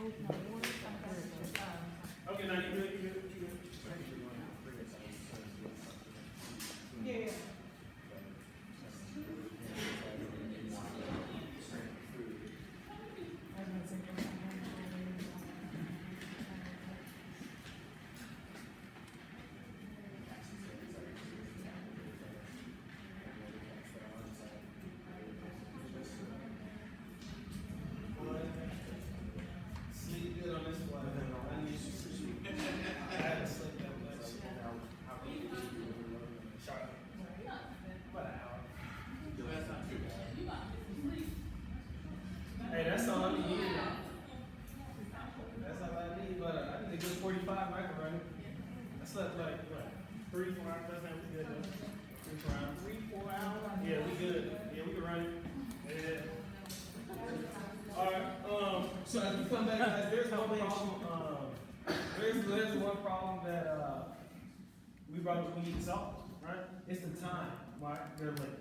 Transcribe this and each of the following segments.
Okay, now you good, you good, you good. Yeah. Sleep good on this one. I need you to sleep. I haven't slept that much. Sharp. About an hour. That's not too bad. Hey, that's all I need. That's all I need. But I need a good 45 I can run it. I slept like what? 3, 4 hours. That's not good though. 3, 4 hours. 3, 4 hours. Yeah, we good. Yeah, we can run it. Yeah. All right. So as we come back, guys, there's one problem. There's one problem that we brought up. We need to solve, right? It's the time. Why they're late.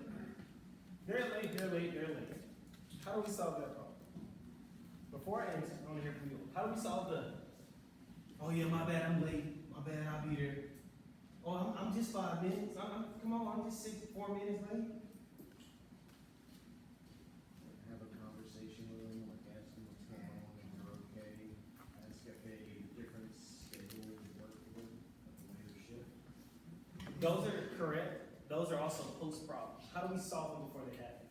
They're late. How do we solve that problem? Before I answer, I want to hear from you. How do we solve the? Oh yeah, my bad. I'm late. My bad. I'll be there. Oh, I'm just 5 minutes. Come on. I'm just 4 minutes late. Have a conversation with them, like ask them what's going on, if they're okay. Ask if they different schedule to work with them, at the later shift. Those are correct. Those are also post problems. How do we solve them before they happen?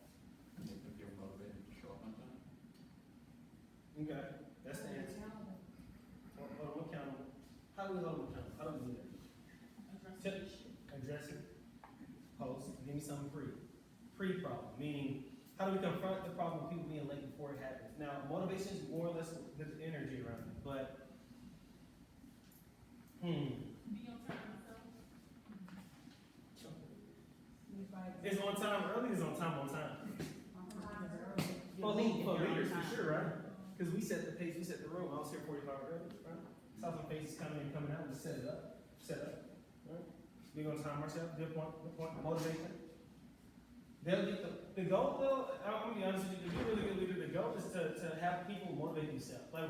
If you're motivated to show up on time. Okay, that's the answer. Hold on, we'll count them. How do we hold them accountable? How do we do that? Address it. Post. Give me something pre-problem, meaning how do we confront the problem of people being late before it happens? Now, motivation is more or less the energy around it, but is on time early, is on time. For leaders, for sure, right? Because we set the pace, we set the room. I was here 45 early, right? Saw some faces coming in, coming out, just set it up, right? Big on time, Marcel, good point, motivation. They'll get the goal, though, I'm gonna be honest with you, to be a really good leader, the goal is to have people motivate themselves. Like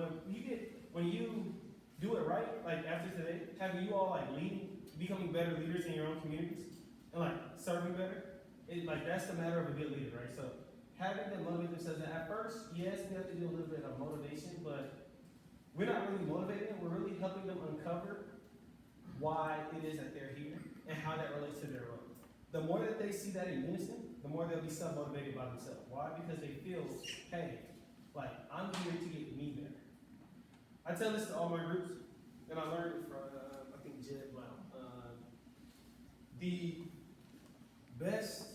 when you do it right, like after today, having you all like leading, becoming better leaders in your own communities, and like serving better, that's the matter of a good leader, right? So having them motivate themselves, and at first, yes, we have to do a little bit of motivation, but we're not really motivating them, we're really helping them uncover why it is that they're here and how that relates to their role. The more that they see that in unison, the more they'll be self-motivated by themselves. Why? Because they feel, hey, like, I'm here to get me better. I tell this to all my groups, and I learned it from, I think, Jed Blount. The best,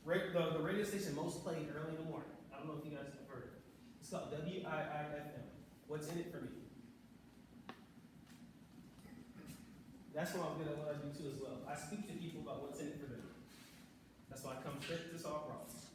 the radio station most played early in the morning, I don't know if you guys have heard it. It's called WIIFM. What's in it for me? That's why I'm good at what I do too as well. I speak to people about what's in it for them. That's why I come straight to solve problems.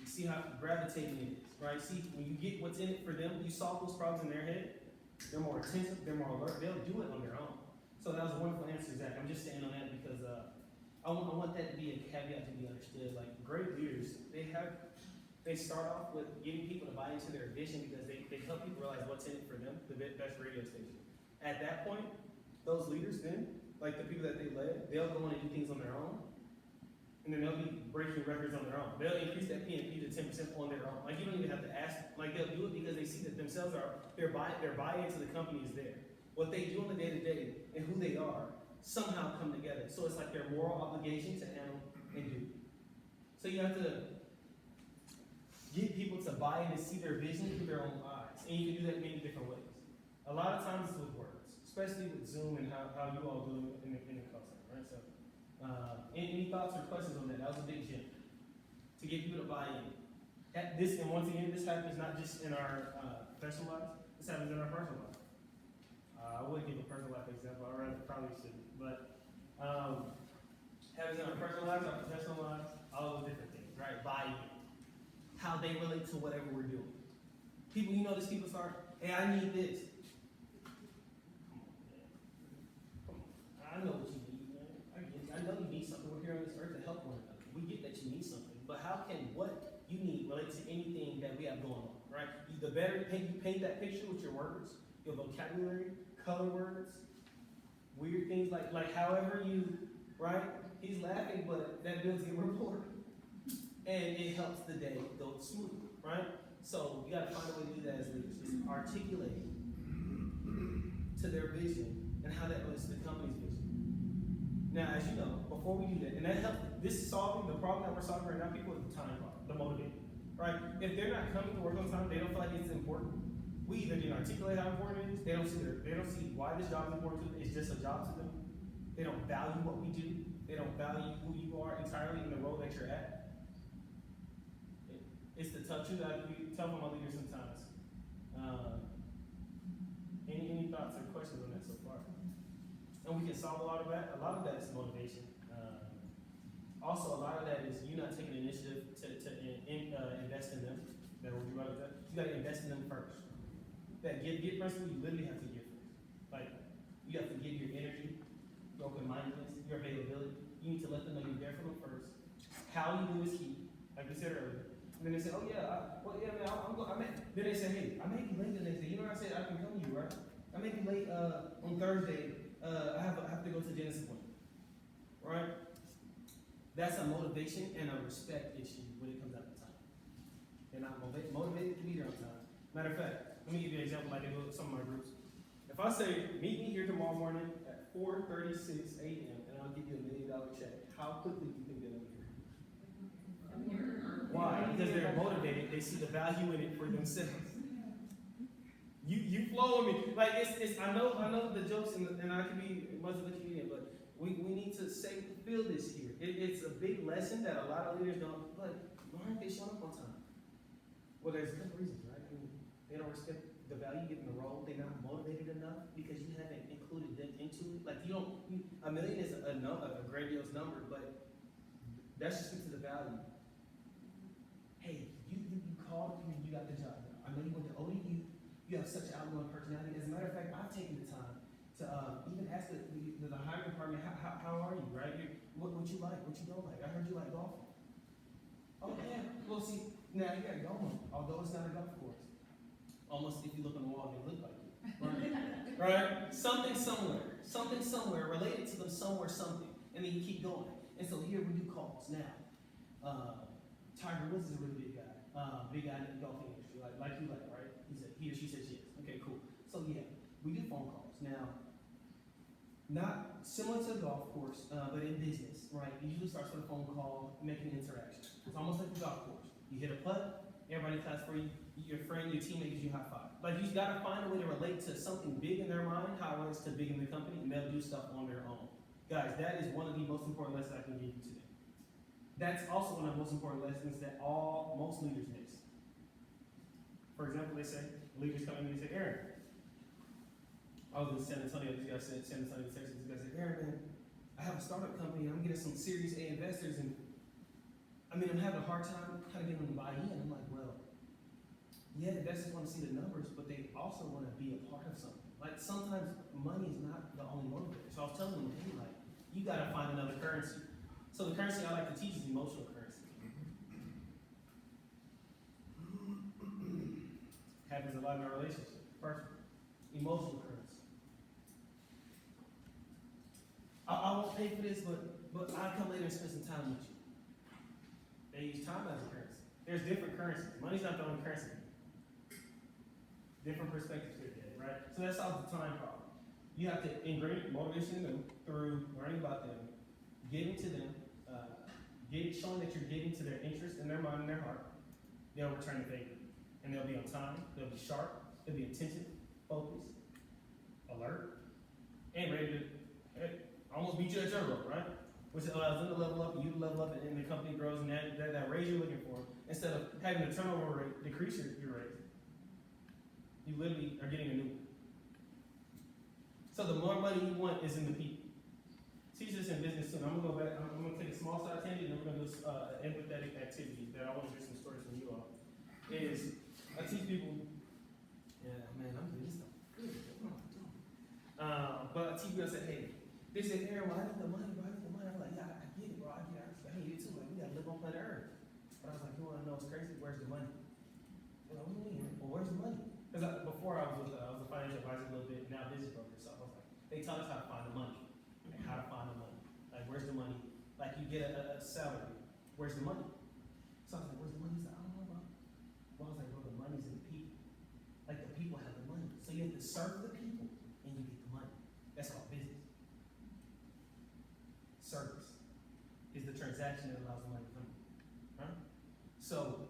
You see how gravitating it is, right? See, when you get what's in it for them, you solve those problems in their head, they're more attentive, they're more alert, they'll do it on their own. So that was a wonderful answer, Zach. I'm just saying on that because I want that to be a caveat to be understood. Like great leaders, they start off with getting people to buy into their vision because they help people realize what's in it for them, the best radio station. At that point, those leaders then, like the people that they led, they'll go in and do things on their own, and then they'll be breaking records on their own. They'll increase that PNP to 10% on their own. Like you don't even have to ask. Like they'll do it because they see that themselves their buy into the company is there. What they do on the day to day and who they are somehow come together. So it's like their moral obligation to handle and do. So you have to get people to buy in and see their vision through their own eyes, and you can do that in many different ways. A lot of times it's with words, especially with Zoom and how you all do it in the call center, right? So, any thoughts or questions on that? That was a big gem to get people to buy in. And once again, this happens not just in our professional lives, this happens in our personal life. I wouldn't give a personal life example, I probably shouldn't, but happens in our personal lives, our professional lives, all those different things, right? Buy in. How they relate to whatever we're doing. People, you notice people start, hey, I need this. Come on. I know what you need, man. I know you need something. We're here on this earth to help one another. We get that you need something. But how can what you need relate to anything that we have going on, right? the better you paint that picture with your words, your vocabulary, color words, weird things like however you, right? He's laughing, but that builds your rapport. And it helps the day go smooth, right? So you gotta find a way to do that as leaders. Just articulate to their vision and how that relates to the company's vision. Now, as you know, before we do that, and that helps, this is solving the problem that we're solving right now, people with the time problem, the motivated, right? If they're not coming to work on time, they don't feel like it's important. We either didn't articulate how important it is, they don't see why this job is important to them, it's just a job to them. They don't value what we do, they don't value who you are entirely in the role that you're at. It's the tough truth. We tell my leaders sometimes. Any thoughts or questions on that so far? And we can solve a lot of that. A lot of that is motivation. Also, a lot of that is you not taking initiative to invest in them. That what you about that? You got to invest in them first. That give principle, you literally have to give first. Like you have to give your energy, your open-mindedness, your availability. You need to let them know you're there for them first. How you do is key, like we said earlier. And then they say, oh yeah, then they say, hey, I may be late the next day. You know what I said? I can come to you, right? I may be late on Thursday. I have to go to the dentist appointment, right? That's a motivation and a respect issue when it comes out to time. They're not motivated to be there on time. Matter of fact, let me give you an example like I do with some of my groups. If I say, meet me here tomorrow morning at 4:36 a.m. and I'll give you $1 million check, how quickly do you think they'll be here? Why? Because they're motivated. They see the value in it for themselves. You flow with me. Like it's. I know the jokes and I can be much of a comedian, but we need to feel this here. It's a big lesson that a lot of leaders don't. Like, why aren't they showing up on time? Well, there's a couple reasons, right? I mean, they don't respect the value given the role. They're not motivated enough because you haven't included them into it. Like you don't. $1 million is a grandiose number, but that's just to the value. Hey, you called me, you got the job. I know you went to ODU, you have such an outgoing personality. As a matter of fact, I've taken the time to even ask the hiring department, how are you, right? What you like, what you don't like. I heard you like golfing. Oh, yeah. Well, see, now you got golfing, although it's not a golf course. Almost if you look on the wall, they look like it. Right? Right? Something somewhere, related to them somewhere, something. And then you keep going. And so here we do calls. Now, Tiger Woods is a really big guy in the golfing industry, like you like, right? He or she says yes. Okay, cool. So yeah, we do phone calls. Now, not similar to a golf course, but in business, right? It usually starts with a phone call, making an interaction. It's almost like a golf course. You hit a putt, everybody claps for you, your friend, your teammate gives you a high five. Like you gotta find a way to relate to something big in their mind, how it relates to big in the company, and they'll do stuff on their own. Guys, that is one of the most important lessons I can give you today. That's also one of the most important lessons that most leaders miss. For example, they say, leaders come in and say, Aaron, I was in San Antonio, this guy said, San Antonio, Texas, this guy said, Aaron, man, I have a startup company, and I'm getting some Series A investors, and I'm having a hard time kind of getting them to buy in. I'm like, well, yeah, investors want to see the numbers, but they also want to be a part of something. Like sometimes money is not the only motivator. So I was telling them, hey, like, you gotta find another currency. So the currency I like to teach is emotional currency. Happens a lot in our relationship. First, emotional currency. I won't pay for this, but I'll come later and spend some time with you. They use time as a currency. There's different currencies. Money's not the only currency. Different perspectives here today, right? So that solves the time problem. You have to ingrain motivation in them through learning about them, giving to them, showing that you're giving to their interest in their mind and their heart. They'll return the favor. And they'll be on time, they'll be sharp, they'll be attentive, focused, alert, and ready to almost beat you at your goal, right? Which allows them to level up, and you to level up, and the company grows, and that raise you're looking for, instead of having the turnover rate decrease your rate, you literally are getting a new one. So the more money you want is in the people. Teach this in business too. I'm gonna go back. I'm gonna take a small side tangent, and we're gonna do an empathetic activity that I want to hear some stories from you all. Is I teach people. Yeah, man, I'm doing this stuff. Good. What am I doing? But I teach people. I say, hey, they say, Aaron, well, I need the money. Bro, I need the money. I'm like, yeah, I get it, bro. I get it. I hate it too. Like, we gotta live on planet Earth. But I was like, you wanna know what's crazy? Where's the money? Well, what do you mean? Well, where's the money? Because before I was a financial advisor a little bit, now business broker, so I was like, they taught us how to find the money, like how to find the money, like where's the money? Like you get a salary, where's the money? So I was like, where's the money? He's like, I don't know, bro. Well, I was like, bro, the money's in the people. Like the people have the money, so you have to serve the people and you get the money. That's called business. Service is the transaction that allows the money to come, right? So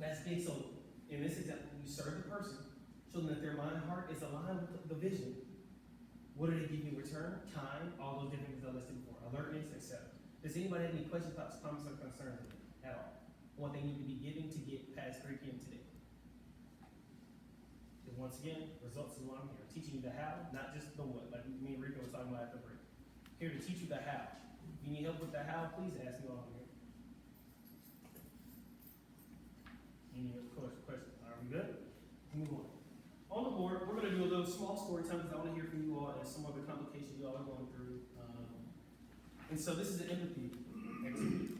that's big. So in this example, you serve the person, so that their mind and heart is aligned with the vision. What do they give you in return? Time, all those different things I listed before, alertness, etc. Does anybody have any questions, thoughts, comments, or concerns at all? What they need to be giving to get past 3 p.m. today? Because once again, results is what I'm here, teaching you the how, not just the what. Like me and Rico was talking about at the break. Here to teach you the how. If you need help with the how, please ask me all here. Any other questions? Are we good? Move on. On the board, we're going to do a little small story time because I want to hear from you all and some of the complications you all are going through. And so this is an empathy activity.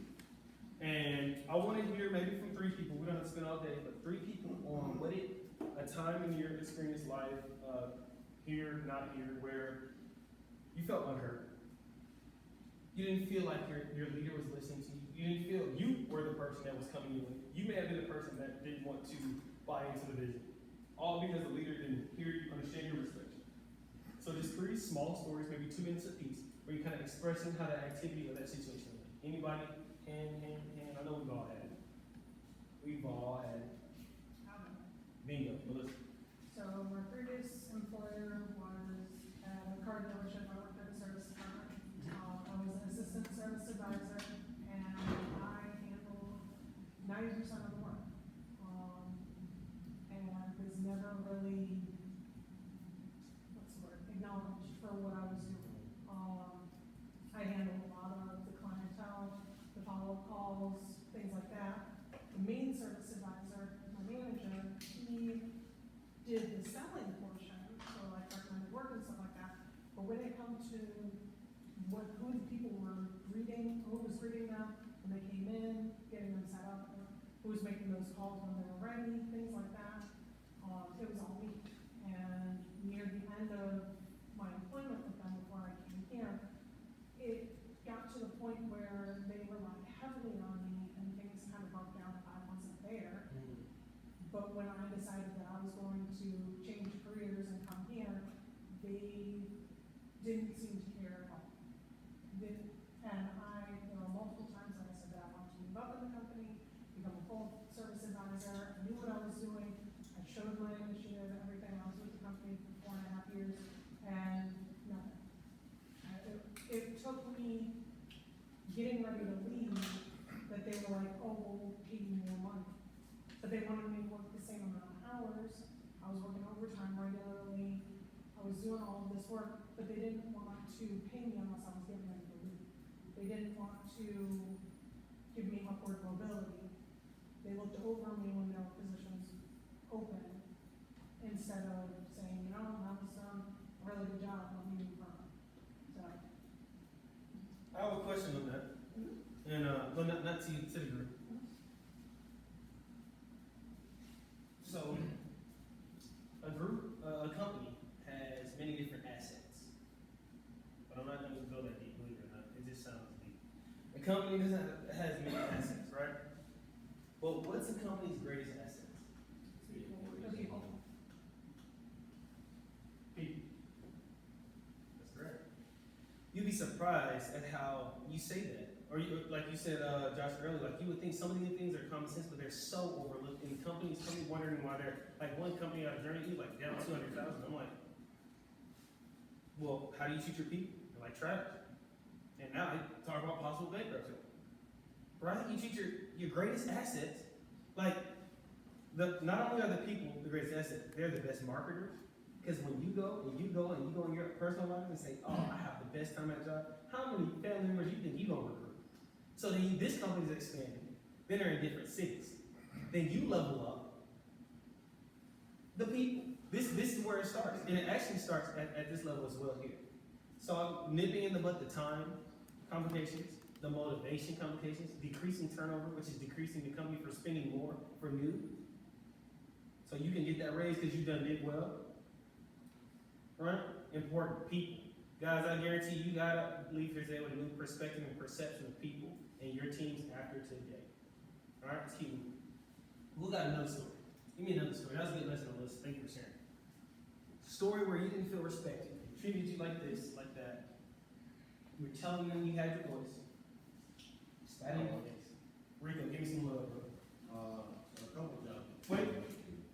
And I want to hear maybe from 3 people. We don't have to spend all day, but 3 people on a time in your experience life, here, not here, where you felt unheard. You didn't feel like your leader was listening to you. You didn't feel you were the person that was coming in. You may have been the person that didn't want to buy into the vision. All because the leader didn't hear you, understand your respect. So just 3 small stories, maybe 2 minutes apiece, where you're kind of expressing how that activity or that situation went. Anybody? Hand. I know we've all had it. We've all had it. Bingo, Melissa. So my previous employer was at a car dealership. I worked in the service department. I was an assistant service advisor, and I handled 90% of the work. And was never really, acknowledged for what I was doing. I handled a lot of the clientele, the follow-up calls, things like that. The main service advisor, my manager, he did the selling portion, so like recommended work and stuff like that. But when it comes to who the people were greeting, who was greeting them when they came in, getting them set up, who was making those calls when they were ready, things like that, it was all me. And near the end of my employment with them before I came here, it got to the point where they relied heavily on me and things kind of broke down if I wasn't there. But when I decided that I was going to change careers and come here, they didn't seem to care at all. There were multiple times that I said that I wanted to move up in the company, become a full service advisor. I knew what I was doing. I showed my initiative, everything. I was with the company for 4.5 years, and nothing. It took me getting ready to leave that they were like, oh, we'll pay you more money. But they wanted me to work the same amount of hours. I was working overtime regularly. I was doing all of this work, but they didn't want to pay me unless I was getting ready to leave. They didn't want to give me upward mobility. They looked over me when there were positions open instead of saying, that was done a really good job, let me move on. So. I have a question on that. And well, not to the group. So a company has many different assets. But I'm not going to go that deep, believe it or not. It just sounds deep. A company has many assets, right? But what's a company's greatest assets? People. People. That's correct. You'd be surprised at how you say that. Or like you said, Josh, earlier, like you would think some of these things are common sense, but they're so overlooked. And companies wondering why they're, like one company out of Journey, like down 200,000. I'm like, well, how do you treat your people? They're like trash. And now they talk about possible bankruptcy. Right? You treat your greatest assets, like, not only are the people the greatest asset, they're the best marketers. Because when you go in your personal life and say, oh, I have the best time at job, how many family members you think you gonna recruit? So then this company's expanding. Then they're in different cities. Then you level up the people. This is where it starts. And it actually starts at this level as well here. So I'm nipping in the butt the time complications, the motivation complications, decreasing turnover, which is decreasing the company for spending more for new. So you can get that raise because you done did well. Right? Important people. Guys, I guarantee you gotta leave here today with a new perspective and perception of people and your teams after today. Alright, let's keep moving. Who got another story? Give me another story. That was a good lesson on this. Thank you for sharing. Story where you didn't feel respected. They treated you like this, like that. You were telling them you had your voice. Spat in your face. Rico, give me some love, bro. A couple jobs. Wait.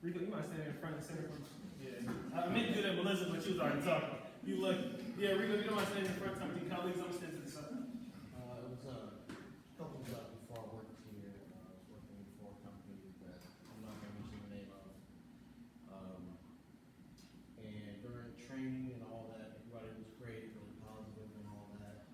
Rico, you might stand in front of the center. Yeah. I meant to do that, Melissa, but she was already talking. You lucky. Yeah, Rico, you don't mind standing in front of your colleagues. I'm standing to the side. It was a couple jobs before I worked here. I was working for a company that I'm not gonna mention the name of. And during training and all that, everybody was great, really positive and all that.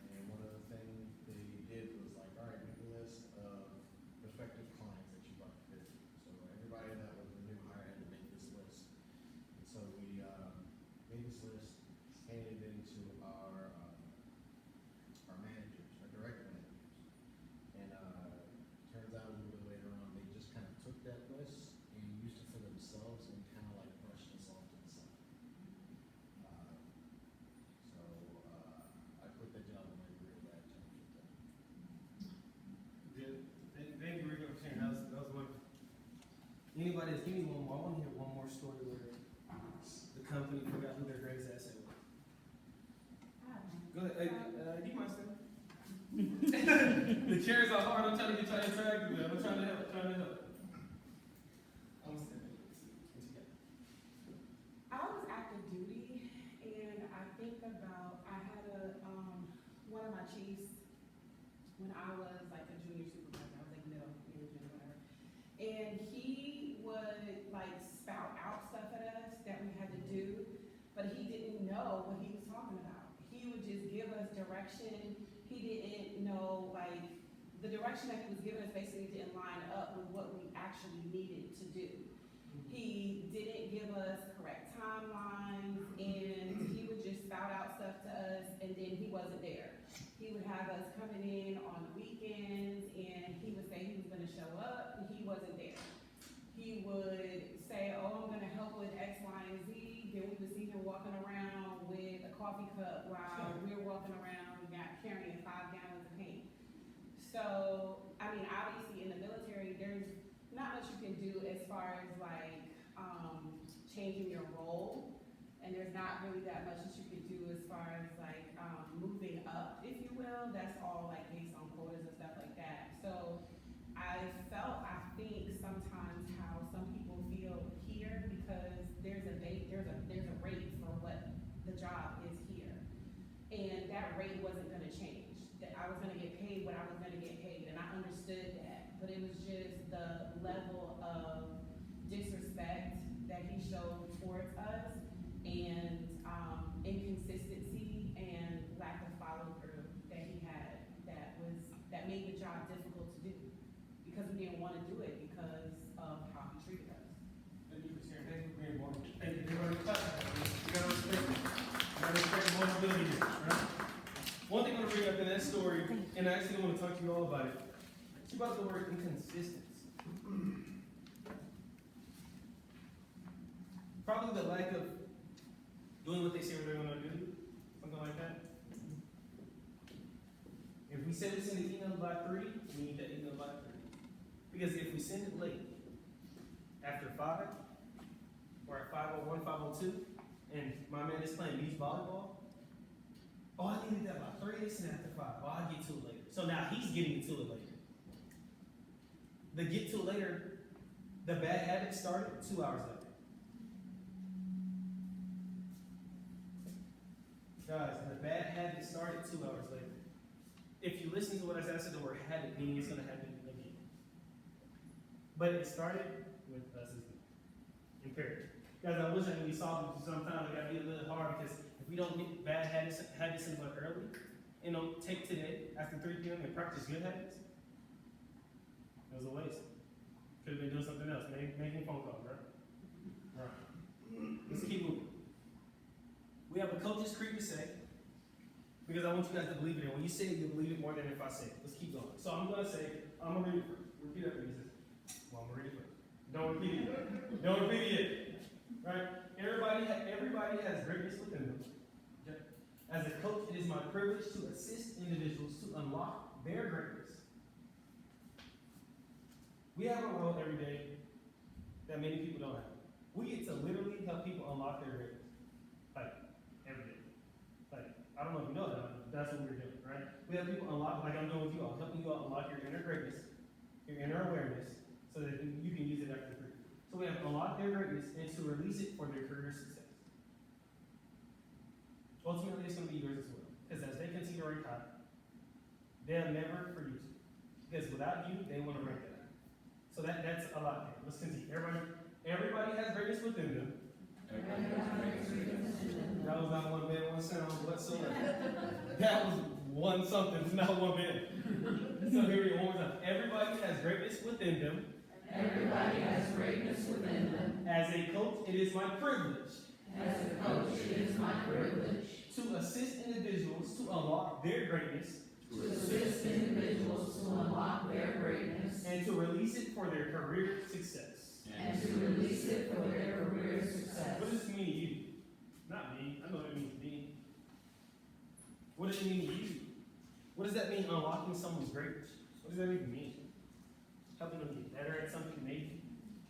And one of the things they did was like, all right, make a list of prospective clients that you'd like to visit. So everybody that was a new hire had to make this list. And so we, made this list, handed it into our managers, our direct managers. And, turns out a little bit later on, they just kind of took that list and used it for themselves and kind of like brushed us off to the side. I quit that job on like real bad terms with them. Good. Thank you, Rico, for sharing. That was wonderful. Anybody else? Give me one more. I want to hear one more story where the company forgot who their greatest asset was. Go ahead. You might say. The chairs are hard. I'm trying to get y'all interactive with. I'm trying to help. I'm standing. What you got? I was active duty, and I think about, I had one of my chiefs, when I was like a junior supervisor, I was like middle management or whatever, and he would like spout out stuff at us that we had to do, but he didn't know what he was talking about. He would just give us direction. He didn't know, like, the direction that he was giving us basically didn't line up with what we actually needed to do. He didn't give us correct timelines, and he would just spout out stuff to us, and then he wasn't there. He would have us coming in on the weekends, and he would say he was gonna show up, and he wasn't there. He would say, oh, I'm gonna help with X, Y, and Z, then we would see him walking around with a coffee cup while we were walking around carrying 5 gallons of paint. So, I mean, obviously in the military, there's not much you can do as far as like, changing your role, and there's not really that much that you can do as far as like, moving up, if you will. That's all like based on quotas and stuff like that. So, I think sometimes how some people feel here, because there's a rate for what the job is here. And that rate wasn't gonna change. That I was gonna get paid what I was gonna get paid, and I understood that. But it was just the level of disrespect that he showed towards us, and inconsistency and lack of follow through that he had that made the job difficult to do. Because we didn't wanna do it because of how he treated us. Thank you for sharing. Thank you for being vulnerable. Thank you. Everybody clap. You gotta respect it. You gotta respect vulnerability here, right? One thing I'm gonna bring up in that story, and I actually want to talk to you all about it. It's about the word inconsistency. Probably the lack of doing what they say they're gonna do, something like that. If we send this in the email by 3, we need that email by 3. Because if we send it late, after 5, or at 5:01, 5:02, and my man is playing beach volleyball, oh, I needed that by 3, they sent it after 5. Oh, I'll get to it later. So now he's getting to it later. The get to it later, the bad habit started 2 hours later. Guys, the bad habit started 2 hours later. If you listen to what I said the word habit, meaning it's going to happen again. But it started with us as imperative. Guys, I wish I could be solving sometimes. I got to be a little hard because if we don't get bad habits in one early, and don't take today after 3 p.m. and practice good habits, it was a waste. Could have been doing something else, making phone calls, right? Right. Let's keep moving. We have a coach's creed to say, because I want you guys to believe it. And when you say it, you'll believe it more than if I say it. Let's keep going. So I'm going to say, I'm going to read it first. Repeat after me. Well, I'm going to read it first. Don't repeat it. Don't repeat it. Right? Everybody has greatness within them. Okay? As a coach, it is my privilege to assist individuals to unlock their greatness. We have a role every day that many people don't have. We get to literally help people unlock their greatness. Like, every day. Like, I don't know if you know that, but that's what we're doing, right? We have people unlock, like I'm doing with you all, helping you all unlock your inner greatness, your inner awareness, so that you can use it after free. So we have to unlock their greatness and to release it for their career success. Ultimately, it's going to be yours as well. Because as they continue to rank high, they'll never for you to. Because without you, they want to rank that. So that's a lot there. Let's continue. Everybody has greatness within them. That was not one bad, one sound whatsoever. That was one something, not one bad. So here we go, one more time. Everybody has greatness within them. Everybody has greatness within them. As a coach, it is my privilege. As a coach, it is my privilege To assist individuals to unlock their greatness. to assist individuals to unlock their greatness And to release it for their career success. and to release it for their career success. What does this mean to you? Not me. I know what it means to me. What does it mean to you? What does that mean, unlocking someone's greatness? What does that even mean? Helping them get better at something, maybe?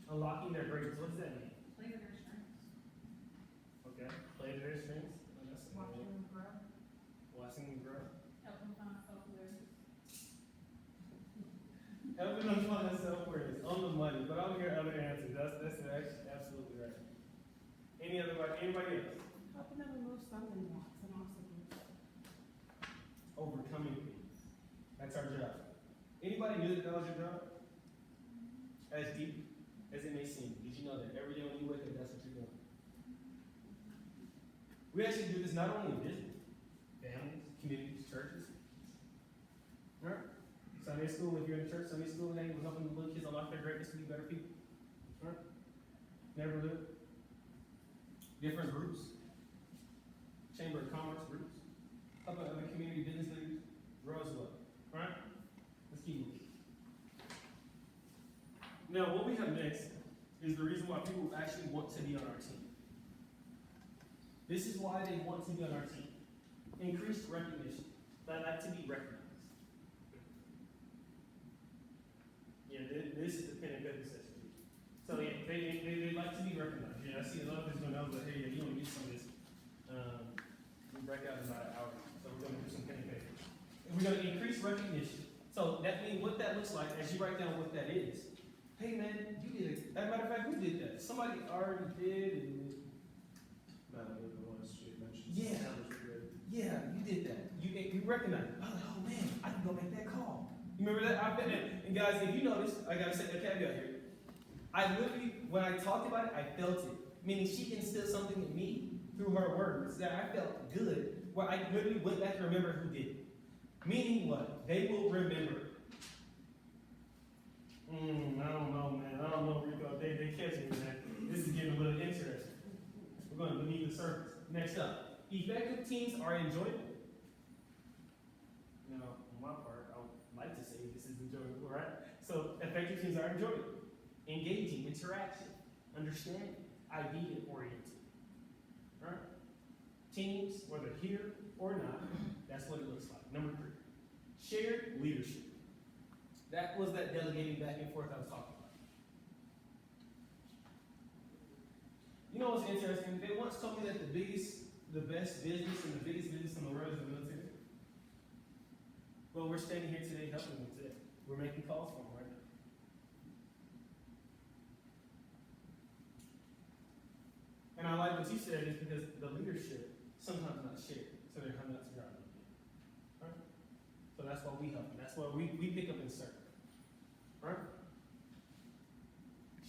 Unlocking their greatness, what does that mean? Play to their strengths. Okay, play to their strengths. Oh, that's a good Watching one. them grow. Watching them grow. Help them find self-awareness. Helping them find self-awareness on the money, but I don't hear other answers. That's actually absolutely right. Anybody else? Helping them remove stumbling blocks and obstacles. Overcoming things. That's our job. Anybody knew that was your job? As deep as it may seem, did you know that every day when you wake up, that's what you're doing? We actually do this not only in business, families, communities, churches. Right? Sunday school, if you're in church, Sunday school, hey, we're helping the little kids unlock their greatness to be better people. Right? Neighborhood. Different groups. Chamber of Commerce groups. Helping other community business leaders grow as well. Right? Let's keep moving. Now, what we have next is the reason why people actually want to be on our team. This is why they want to be on our team. Increased recognition. They like to be recognized. Yeah, this is the pen and paper session. So yeah, they like to be recognized. Yeah, I see a lot of this going on, but hey, you want to get some of this. We break out in about an hour, so we're going to do some pen and paper. And we're going to increase recognition. So that means what that looks like as you write down what that is. Hey man, you did it. As a matter of fact, who did that? Somebody already did. And Madeline, the ones she mentioned. Yeah. That was good. yeah, you did that. You recognize it. I was like, oh man, I can go make that call. You remember that? I've been there. And guys, if you notice, I gotta say a caveat here. I literally, when I talked about it, I felt it. Meaning she instilled something in me through her words that I felt good. Where I literally went back and remembered who did it. Meaning what? They will remember. I don't know, man. I don't know, Rico. They catch me, man. This is getting a little interesting. We're going to beneath the surface. Next up, effective teams are enjoyable. Now, on my part, I would like to say this is enjoyable, right? So, effective teams are enjoyable, engaging, interaction, understanding, idea-oriented, right? Teams, whether here or not, that's what it looks like. Number 3, shared leadership. That was that delegating back and forth I was talking about. You know what's interesting? They once told me that the best business and the biggest business in the world is the military. Well, we're standing here today helping them today. We're making calls for them right now. And I like what you said is because the leadership sometimes not shared, so they're coming out to God. Right? So that's why we help them. That's why we pick up and serve. Right?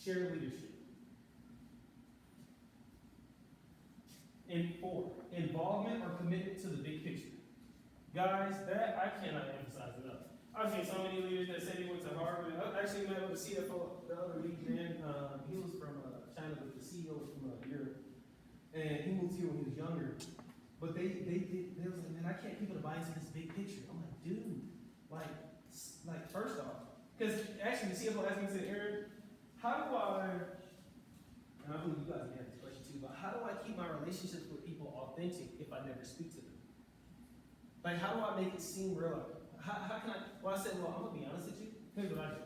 Shared leadership. And 4, involvement or commitment to the big picture. Guys, that I cannot emphasize enough. I've seen so many leaders that say they went to Harvard. I actually met with the CFO the other week, man. He was from China, but the CEO was from Europe. And he moved here when he was younger. But they was like, man, I can't keep it buy into this big picture. I'm like, dude, like first off, because actually the CFO asked me, he said, Aaron, how do I, and I believe you guys may have this question too, but how do I keep my relationships with people authentic if I never speak to them? Like, how do I make it seem real? How can I, well, I said, well, I'm gonna be honest with you. Here's what I do.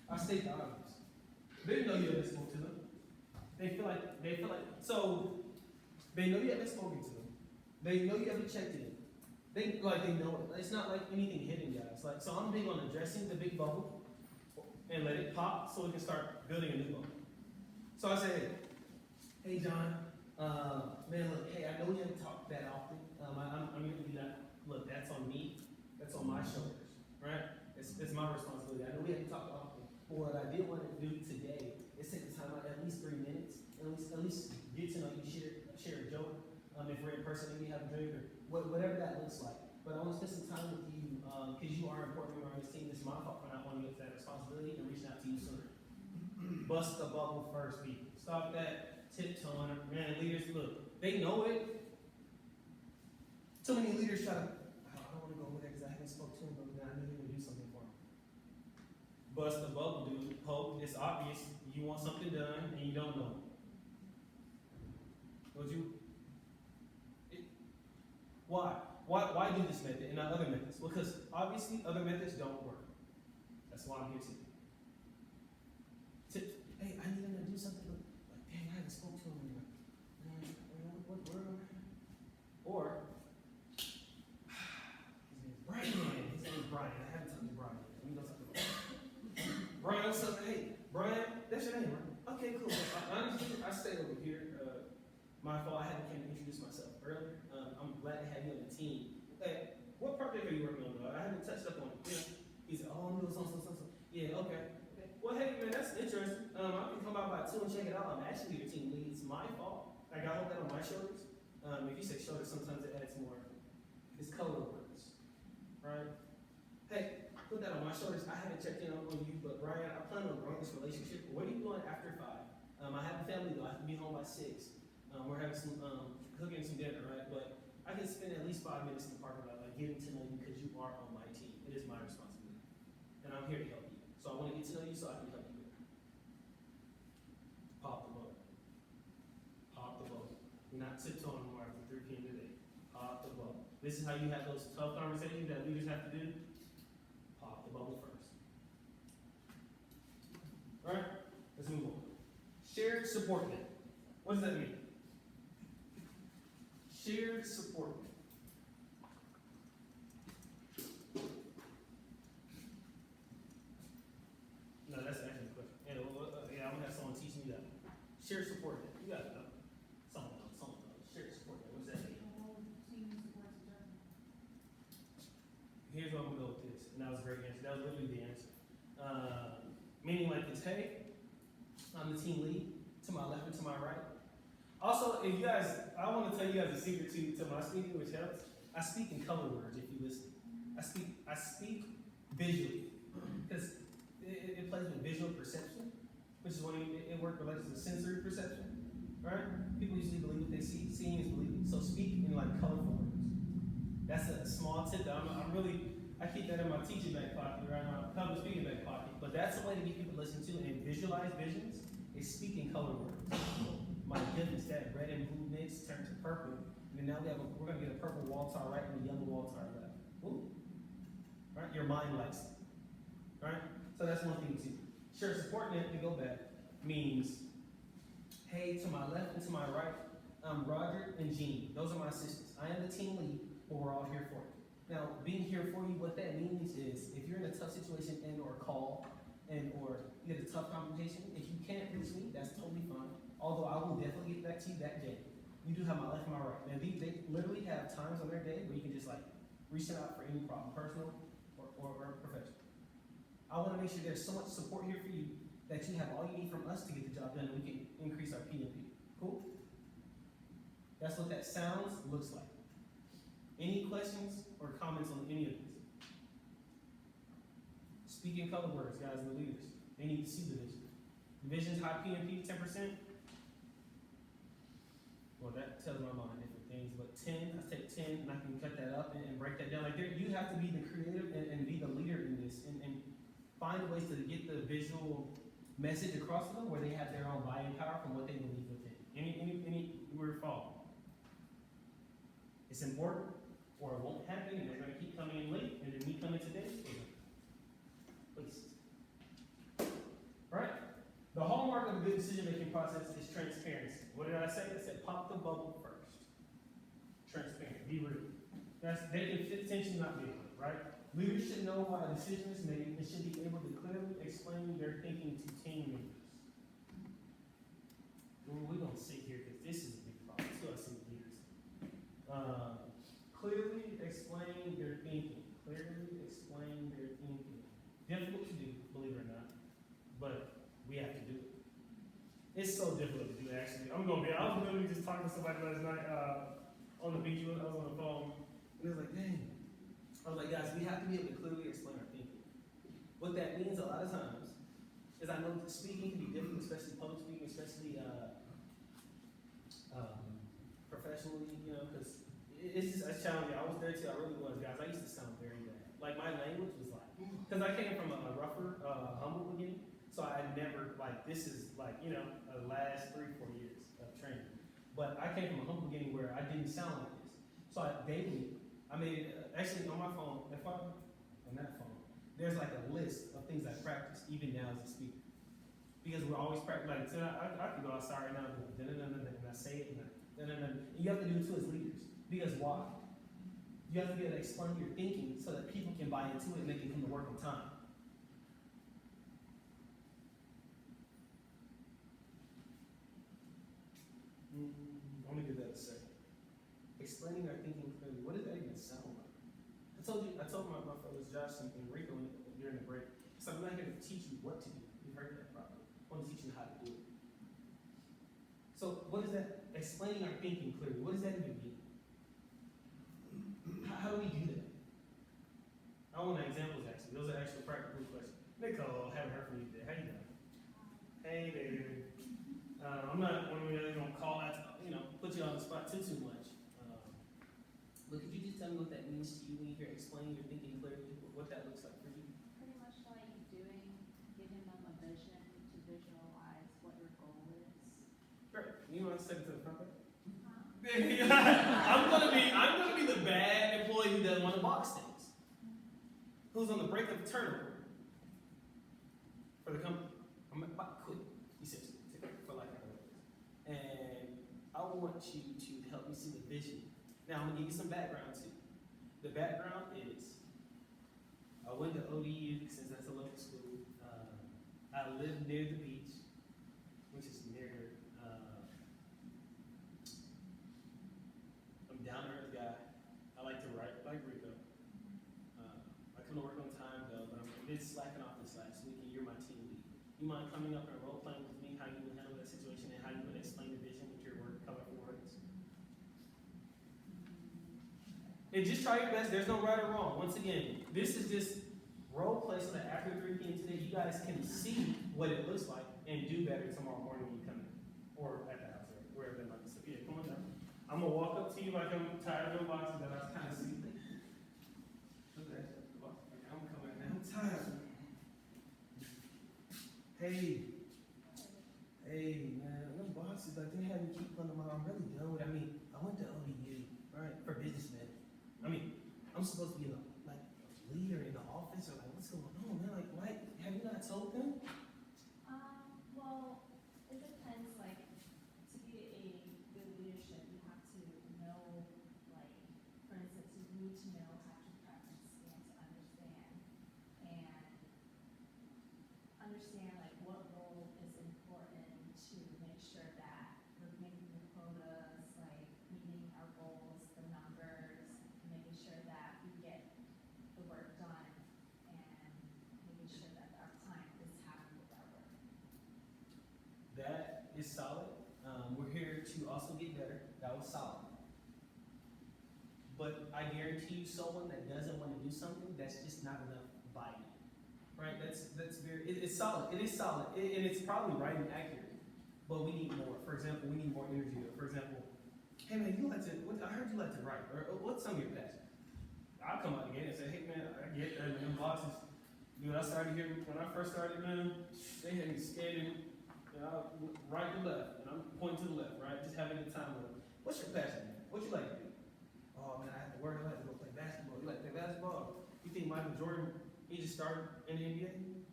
I state the obvious. They know you haven't spoken to them. They feel like, so, they know you haven't spoken to them. They know you haven't checked in. They know it. It's not like anything hidden, guys. Like, so I'm big on addressing the big bubble and let it pop so we can start building a new bubble. So I say, hey John, man, look, hey, I know we haven't talked that often. I'm gonna do that. Look, that's on me. That's on my shoulders, right? It's my responsibility. I know we haven't talked often, but what I did want to do today is take the time out, at least 3 minutes, at least get to know you, share a joke. If we're in person, maybe have a drink or whatever that looks like. But I want to spend some time with you because you are an important member of this team. It's my fault for not wanting to get to that responsibility and reaching out to you sooner. Bust the bubble first, people. Stop that tiptoeing. Man, leaders, look, they know it. Too many leaders try to, I don't want to go over there because I haven't spoke to him, but I knew he would do something for me. Bust the bubble, dude. Hope it's obvious you want something done and you don't know. Would you? Why do this method and not other methods? Because obviously other methods don't work. That's why I'm here today. Hey, I need him to do something, but like, dang, I haven't spoke to him in like, what word? Or his name's Brian. His name's Brian. I haven't talked to Brian yet. Let me go talk to Brian. Brian, what's up? Hey, Brian, that's your name, right? Okay, cool. Honestly, I stayed over here. My fault. I hadn't came to introduce myself earlier. I'm glad to have you on the team. Hey, what project are you working on, though? I haven't touched up on it. Yeah. He said, oh, I'm doing something. Yeah, okay. Well, hey, man, that's interesting. I can come out by 2 and check it out. I'm actually your team lead. It's my fault. Like, I hold that on my shoulders. If you say shoulders, sometimes it adds more. It's color words, right? Hey, put that on my shoulders. I haven't checked in on you, but Brian, I plan on growing this relationship. What are you doing after 5? I have a family, though. I have to be home by 6. We're having some, cooking some dinner, right? But I can spend at least 5 minutes in the parking lot, like getting to know you because you are on my team. It is my responsibility. And I'm here to help you. So I want to get to know you so I can help you. Pop the boat. Pop the boat. You're not tiptoeing more after 3 p.m. today. Pop the boat. This is how you have those tough conversations that leaders have to do. Pop the bubble first. All right? Let's move on. Shared support net. What does that mean? Shared support net. No, that's actually a question. Yeah, I'm gonna have someone teach me that. Shared support net. You got it, though. Someone knows. Shared support net. What does that mean? Here's where I'm gonna go with this, and that was a great answer. That was literally the answer. Meaning like this, hey, I'm the team lead, to my left and to my right. Also, if you guys, I want to tell you guys a secret to my speaking, which helps. I speak in color words if you listen. I speak visually, because it plays with visual perception, which is when it works related to sensory perception, right? People usually believe what they see. Seeing is believing. So speak in like colorful words. That's a small tip that I keep that in my teaching back pocket, right? My public speaking back pocket. But that's a way to get people to listen to and visualize visions, is speak in color words. My goodness, that red and blue mix turned to purple. And then now we're gonna get a purple wall to our right and a yellow wall to our left. Ooh. Right? Your mind likes it. Right? So that's one thing too. Shared support net, to go back, means, hey, to my left and to my right, I'm Roger and Jean. Those are my assistants. I am the team lead, but we're all here for you. Now, being here for you, what that means is, if you're in a tough situation and or call, or you get a tough conversation, if you can't reach me, that's totally fine. Although I will definitely get back to you that day. You do have my left and my right. And they literally have times on their day where you can just like reach out for any problem, personal or professional. I want to make sure there's so much support here for you that you have all you need from us to get the job done, and we can increase our PMP. Cool? That's what that sounds, looks like. Any questions or comments on any of this? Speak in color words, guys, and the leaders. They need to see the vision. The vision's high PMP, 10%. Well, that tells my mind different things, but 10, I take 10 and I can cut that up and break that down. Like, you have to be the creative and be the leader in this and find ways to get the visual message across to them where they have their own buying power from what they believe within. Any word fall. It's important, or it won't happen, and they're gonna keep coming in late, and then me coming today is waste. Right? The hallmark of a good decision-making process is transparency. What did I say? I said pop the bubble first. Transparent, be real. They can fit tension, not be able, right? Leaders should know why a decision is made and should be able to clearly explain their thinking to team members. Well, we don't sit here because this is a big problem to us in leaders. Clearly explain their thinking. Clearly explain their thinking. Difficult to do, believe it or not, but we have to do it. It's so difficult to do, actually. I was literally just talking to somebody last night on the beach. I was on the phone, and it was like, dang. I was like, guys, we have to be able to clearly explain our thinking. What that means a lot of times is I know that speaking can be difficult, especially public speaking, especially professionally, you know, because it's just challenging. I was there too, I really was, guys. I used to sound very bad. Like, my language was like, because I came from a rougher, humble beginning, so I never, like, this is like, you know, the last 3-4 years of training. But I came from a humble beginning where I didn't sound like this. So I made it, actually on my phone, on that phone, there's like a list of things I practice, even now as a speaker. Because we're always practicing, like, so I can go outside right now and I say it, and you have to do it too as leaders. Because why? You have to be able to explain your thinking so that people can buy into it and they can come to work on time. Let me do that a second. Explaining our thinking clearly. What does that even sound like? I told my fellows Josh and Rico during the break. So I'm not here to teach you what to do. You heard that properly. I want to teach you how to do it. So what is that? Explaining our thinking clearly. What does that even mean? How do we do that? I want examples actually. Those are actual practical questions. Nicole, haven't heard from you today. How you doing? Hey, baby. I'm not one of you that's gonna call out, you know, put you on the spot too much. But could you just tell me what that means to you when you hear explaining your thinking clearly, what that looks like for you? Pretty much like giving them a vision to visualize what your goal is. Great. You want to step to the front there? Huh? I'm gonna be the bad employee who doesn't want to box things. Who's on the brink of turnover for the company? I'm about to quit, essentially, for lack of better words. And I want you to help me see the vision. Now I'm gonna give you some background too. The background is I went to ODU since that's a local school. I live near the beach, which is near. I'm down to earth guy. I like to write like Rico. I couldn't work on time though, but I've been slacking off this last week, and you're my team lead. You mind coming up and role playing with me how you would handle that situation and how you would explain the vision with your work, colorful words? And just try your best. There's no right or wrong. Once again, this is just role play so that after 3 p.m. today, you guys can see what it looks like and do better tomorrow morning when you come in, or at the house, or wherever that might be. So yeah, come on down. I'm gonna walk up to you like I'm tired of the boxes that I kind of see. Okay, I'm coming now. I'm tired. Hey, man, them boxes, like, they had me keep putting them on. I'm really done with it. I mean, I went to ODU, right, for businessmen. I mean, I'm supposed to be like a leader in the office, or like, what's going on, man? Like, why, have you not told them? Well, it depends, like, to be a good leadership, you have to know, like, for instance, you need to know how to practice and to understand like what role is important to make sure that we're making the quotas, like meeting our goals, the numbers, making sure that we get the work done, and making sure that our client is happy with our work. That is solid. We're here to also get better. That was solid. But I guarantee you, someone that doesn't want to do something, that's just not enough buy-in. Right? That's very. It's solid. It is solid, and it's probably right and accurate. But we need more. For example, we need more energy. For example, hey man, you like to? I heard you like to write. Or what's some of your passion? I'll come out again and say, hey man, I get that. Man, bosses, Dude, I started here, when I first started, man, they had me scared, right to left, and I'm pointing to the left, right, just having a good time with them. What's your passion, man? What you like to do? Oh, man, I have to work, I like to go play basketball. You like to play basketball? You think Michael Jordan, he just started in the NBA?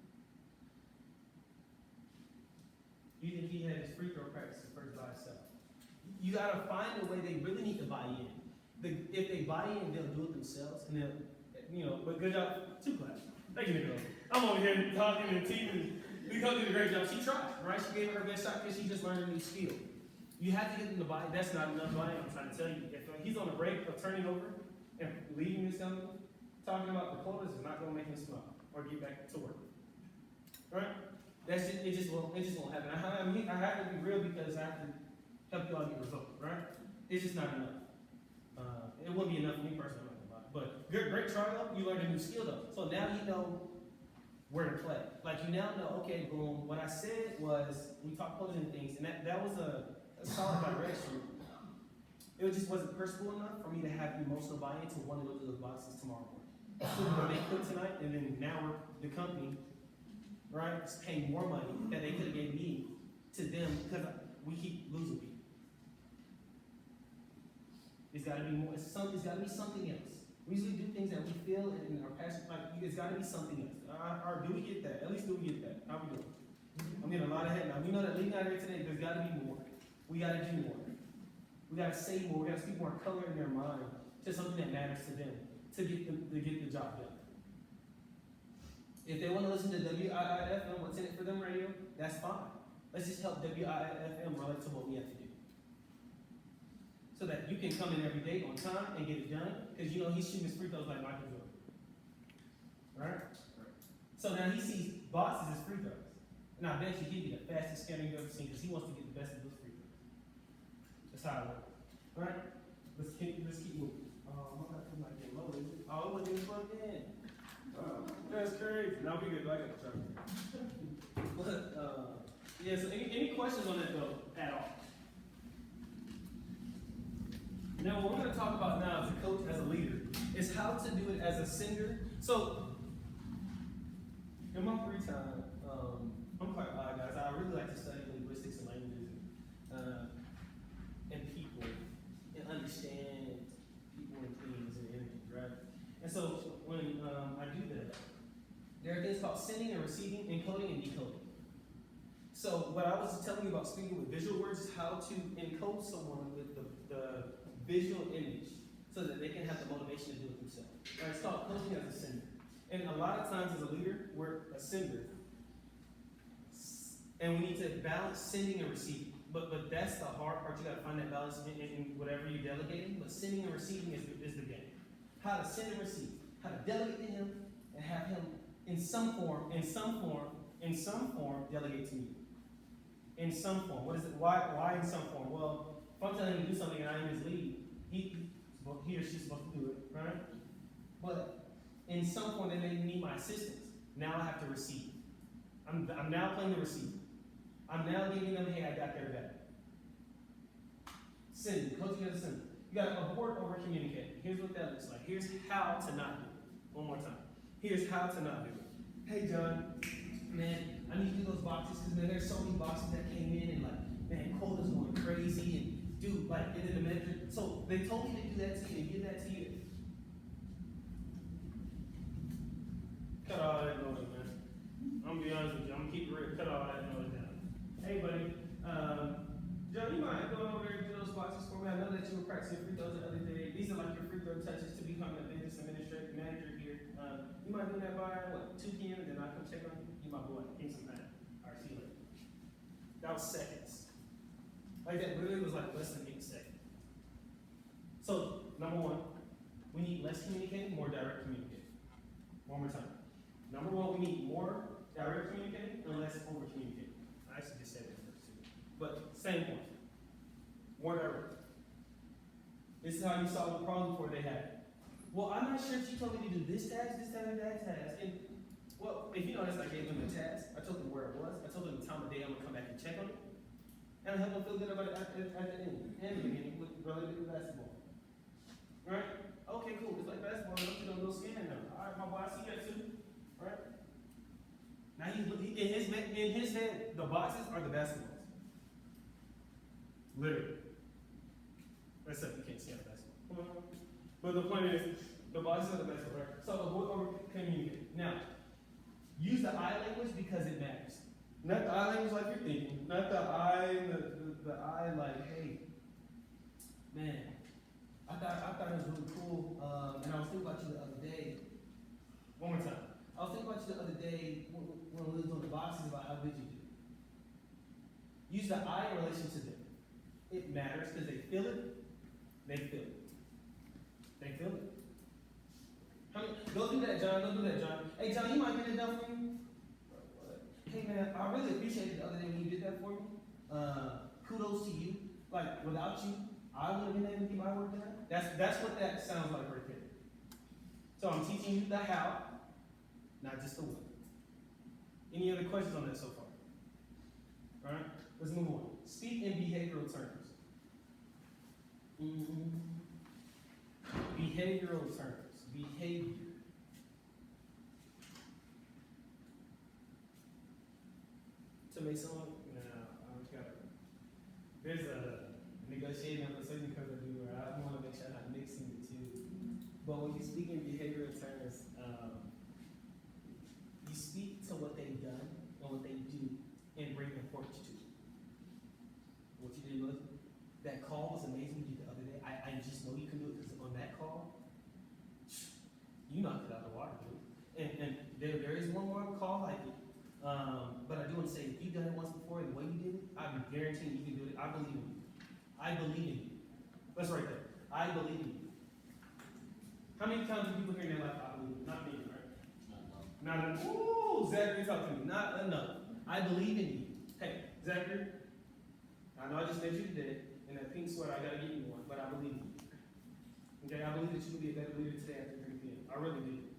You think he had his free throw practices first by himself? You gotta find a way. They really need to buy in. If they buy in, they'll do it themselves, and they'll, but good job, 2 claps. Thank you, Nicole. I'm over here talking and teaching. Nicole did a great job. She tried, right? She gave it her best shot because she just learned a new skill. You have to get them to buy. That's not enough buy. I'm trying to tell you. If he's on a break of turning over and leaving this company, talking about the quotas is not going to make him smile or get back to work. Right? That's just, it just won't happen. I have to be real because I have to help you all get results, right? It's just not enough. It wouldn't be enough for me personally, I'm not gonna lie. But great trial, you learned a new skill though. So now you know where to play. Like you now know, okay, boom, what I said was, we talked closing things, and that was a solid direction. It just wasn't personal enough for me to have emotional buy-in to want to go to those boxes tomorrow morning. So when they quit tonight, and then now the company, right, is paying more money that they could have gave me to them because we keep losing people. It's got to be more. It's got to be something else. We usually do things that we feel and are passionate. Like it's got to be something else. Or do we get that? At least do we get that? How we doing? I'm getting a lot of head now. We know that leading out here today, there's got to be more. We got to do more. We got to say more. We got to speak more color in their mind to something that matters to them to get the job done. If they want to listen to WIIFM, what's in it for them radio, that's fine. Let's just help WIIFM relate to what we have to do. So that you can come in every day on time and get it done, because you know he's shooting his free throws like Michael Jordan. Right? So now he sees boxes as free throws. And I bet you he'd be the fastest scanner you've ever seen because he wants to get the best of those free throws. That's how it works. Alright? Let's keep moving. My laptop might get low, is it? Oh, it wasn't even plugged in. That's crazy. Now we good. I got the charger. But yeah, so any questions on that though at all? Now, what we're going to talk about now as a coach, as a leader, is how to do it as a sender. So, in my free time, I'm quite odd, guys. I really like to study linguistics and languages and people and understand people and things and energies, right? And so, when I do that, there are things called sending and receiving, encoding and decoding. So, what I was telling you about speaking with visual words is how to encode someone with the visual image so that they can have the motivation to do it themselves. Right? It's called coaching as a sender. And a lot of times as a leader, we're a sender. And we need to balance sending and receiving. But that's the hard part. You got to find that balance in whatever you're delegating. But sending and receiving is the game. How to send and receive. How to delegate to him and have him in some form, delegate to me. In some form. What is it? Why in some form? Well, if I'm telling him to do something and I am his lead, he or she's supposed to do it, right? But in some form, they may need my assistance. Now I have to receive. I'm now playing the receiver. I'm now giving them, hey, I got their back. Sending, coaching as a sender. You got to abort over communicate. Here's what that looks like. Here's how to not do it. One more time. Here's how to not do it. Hey, John, man, I need to do those boxes because, man, there's so many boxes that came in and, like, man, quota's going crazy and, dude, like, and then the manager. So they told me to do that to you and give that to you. Cut all that noise, man. I'm gonna be honest with you. I'm gonna keep it real. Cut all that noise down. Hey, buddy. John, you mind going over there and do those boxes for me? I know that you were practicing free throws the other day. These are like your free throw touches to become a business administrator manager here. You mind doing that by what, 2 p.m. and then I'll come check on you? You my boy. Give me some time. All right, see you later. That was seconds. Like that literally was like less than 8 seconds. So, number one, we need less communicating, more direct communicating. One more time. Number one, we need more direct communicating and less over communicating. I actually just said that first too. But same point. More direct. This is how you solve the problem before they had it. Well, I'm not sure if she told me to do this task, and that task. And well, if you notice, I gave them the task. I told them where it was. I told them the time of day I'm gonna come back and check on it. And I helped them feel good about it at the end and the beginning related to basketball. Right? Okay, cool. It's like basketball. I'm just gonna go scan now. All right, my boy, I see that too. Right? Now in his head, the boxes are the basketballs. Literally. Except you can't see the basketball. But the point is, the boxes are the basketball, right? So what are we communicating? Now, use the I language because it matters. Not the I language like you're thinking. Not the I like, hey, man, I thought it was really cool. And I was thinking about you the other day. One more time. I was thinking about you the other day when we was on the boxes about how good you did. Use the I in relation to them. It matters because they feel it. They feel it. They feel it. Go do that, John. Go do that, John. Hey, John, you might get it done for you. Hey, man, I really appreciated the other day when you did that for me. Kudos to you. Like, without you, I would have been able to get my work done. That's what that sounds like right there. So I'm teaching you the how, not just the what. Any other questions on that so far? All right, let's move on. Speak in behavioral terms. Behavioral terms. Behavior. To make someone, there's a negotiating of a certain kind of do where I want to make sure I'm not mixing the two. But when you speak in behavioral terms, you speak to what they've done and what they do and bring importance to it. What you did was, that call was amazing you did the other day. I just know you can do it because on that call, you knocked it out of the water, dude. And there is one more call like it. But I do want to say, if you've done it once before, the way you did it, I'm guaranteeing you can do it. I believe in you. I believe in you. That's right there. I believe in you. How many times do people hear in their life, I believe in you? Not me, right? Not enough. Ooh, Zachary, talk to me. Not enough. I believe in you. Hey, Zachary, I know I just met you today, and that pink sweater, I gotta get you one, but I believe in you. Okay, I believe that you will be a better leader today after 3 p.m. I really do.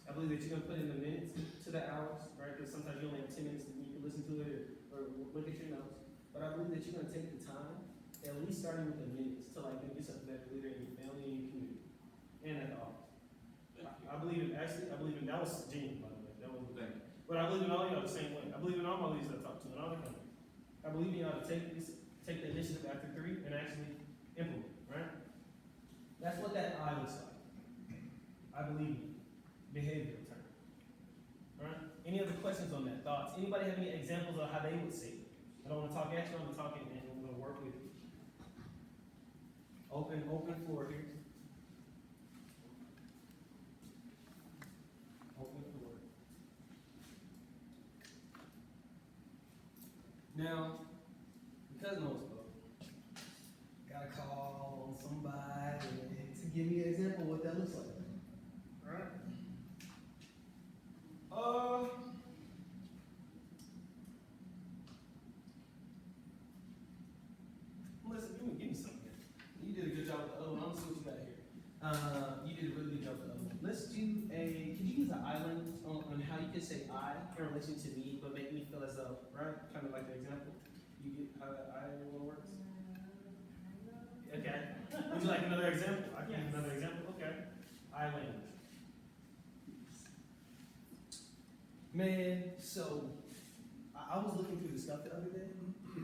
I believe that you're going to put in the minutes to the hours, right? Because sometimes you only have 10 minutes and you can listen to it or look at your notes. But I believe that you're going to take the time, at least starting with the minutes, to like make yourself a better leader in your family and your community. And at the office. I believe in, actually, I believe in, that was genuine, by the way. That was the thing. But I believe in all y'all the same way. I believe in all my leaders I talk to and all the companies. I believe in y'all to take the initiative after 3 and actually implement, right? That's what that I looks like. I believe in behavioral term. All right? Any other questions on that? Thoughts? Anybody have any examples of how they would say it? I don't want to talk at you, I'm going to talk and I'm going to work with you. Open floor here. Open floor. Now, because no one spoke, gotta call on somebody to give me an example of what that looks like. Alright? Listen, give me something here. You did a good job with the other one. I'm gonna see what you got here. You did a really good job with the other one. Let's do could you use an island on how you could say I in relation to me, but make me feel as though, right? Kind of like the example. You get how that I one works? Okay. Would you like another example? I can give another example. Okay. I language. Man, so I was looking through the stuff the other day.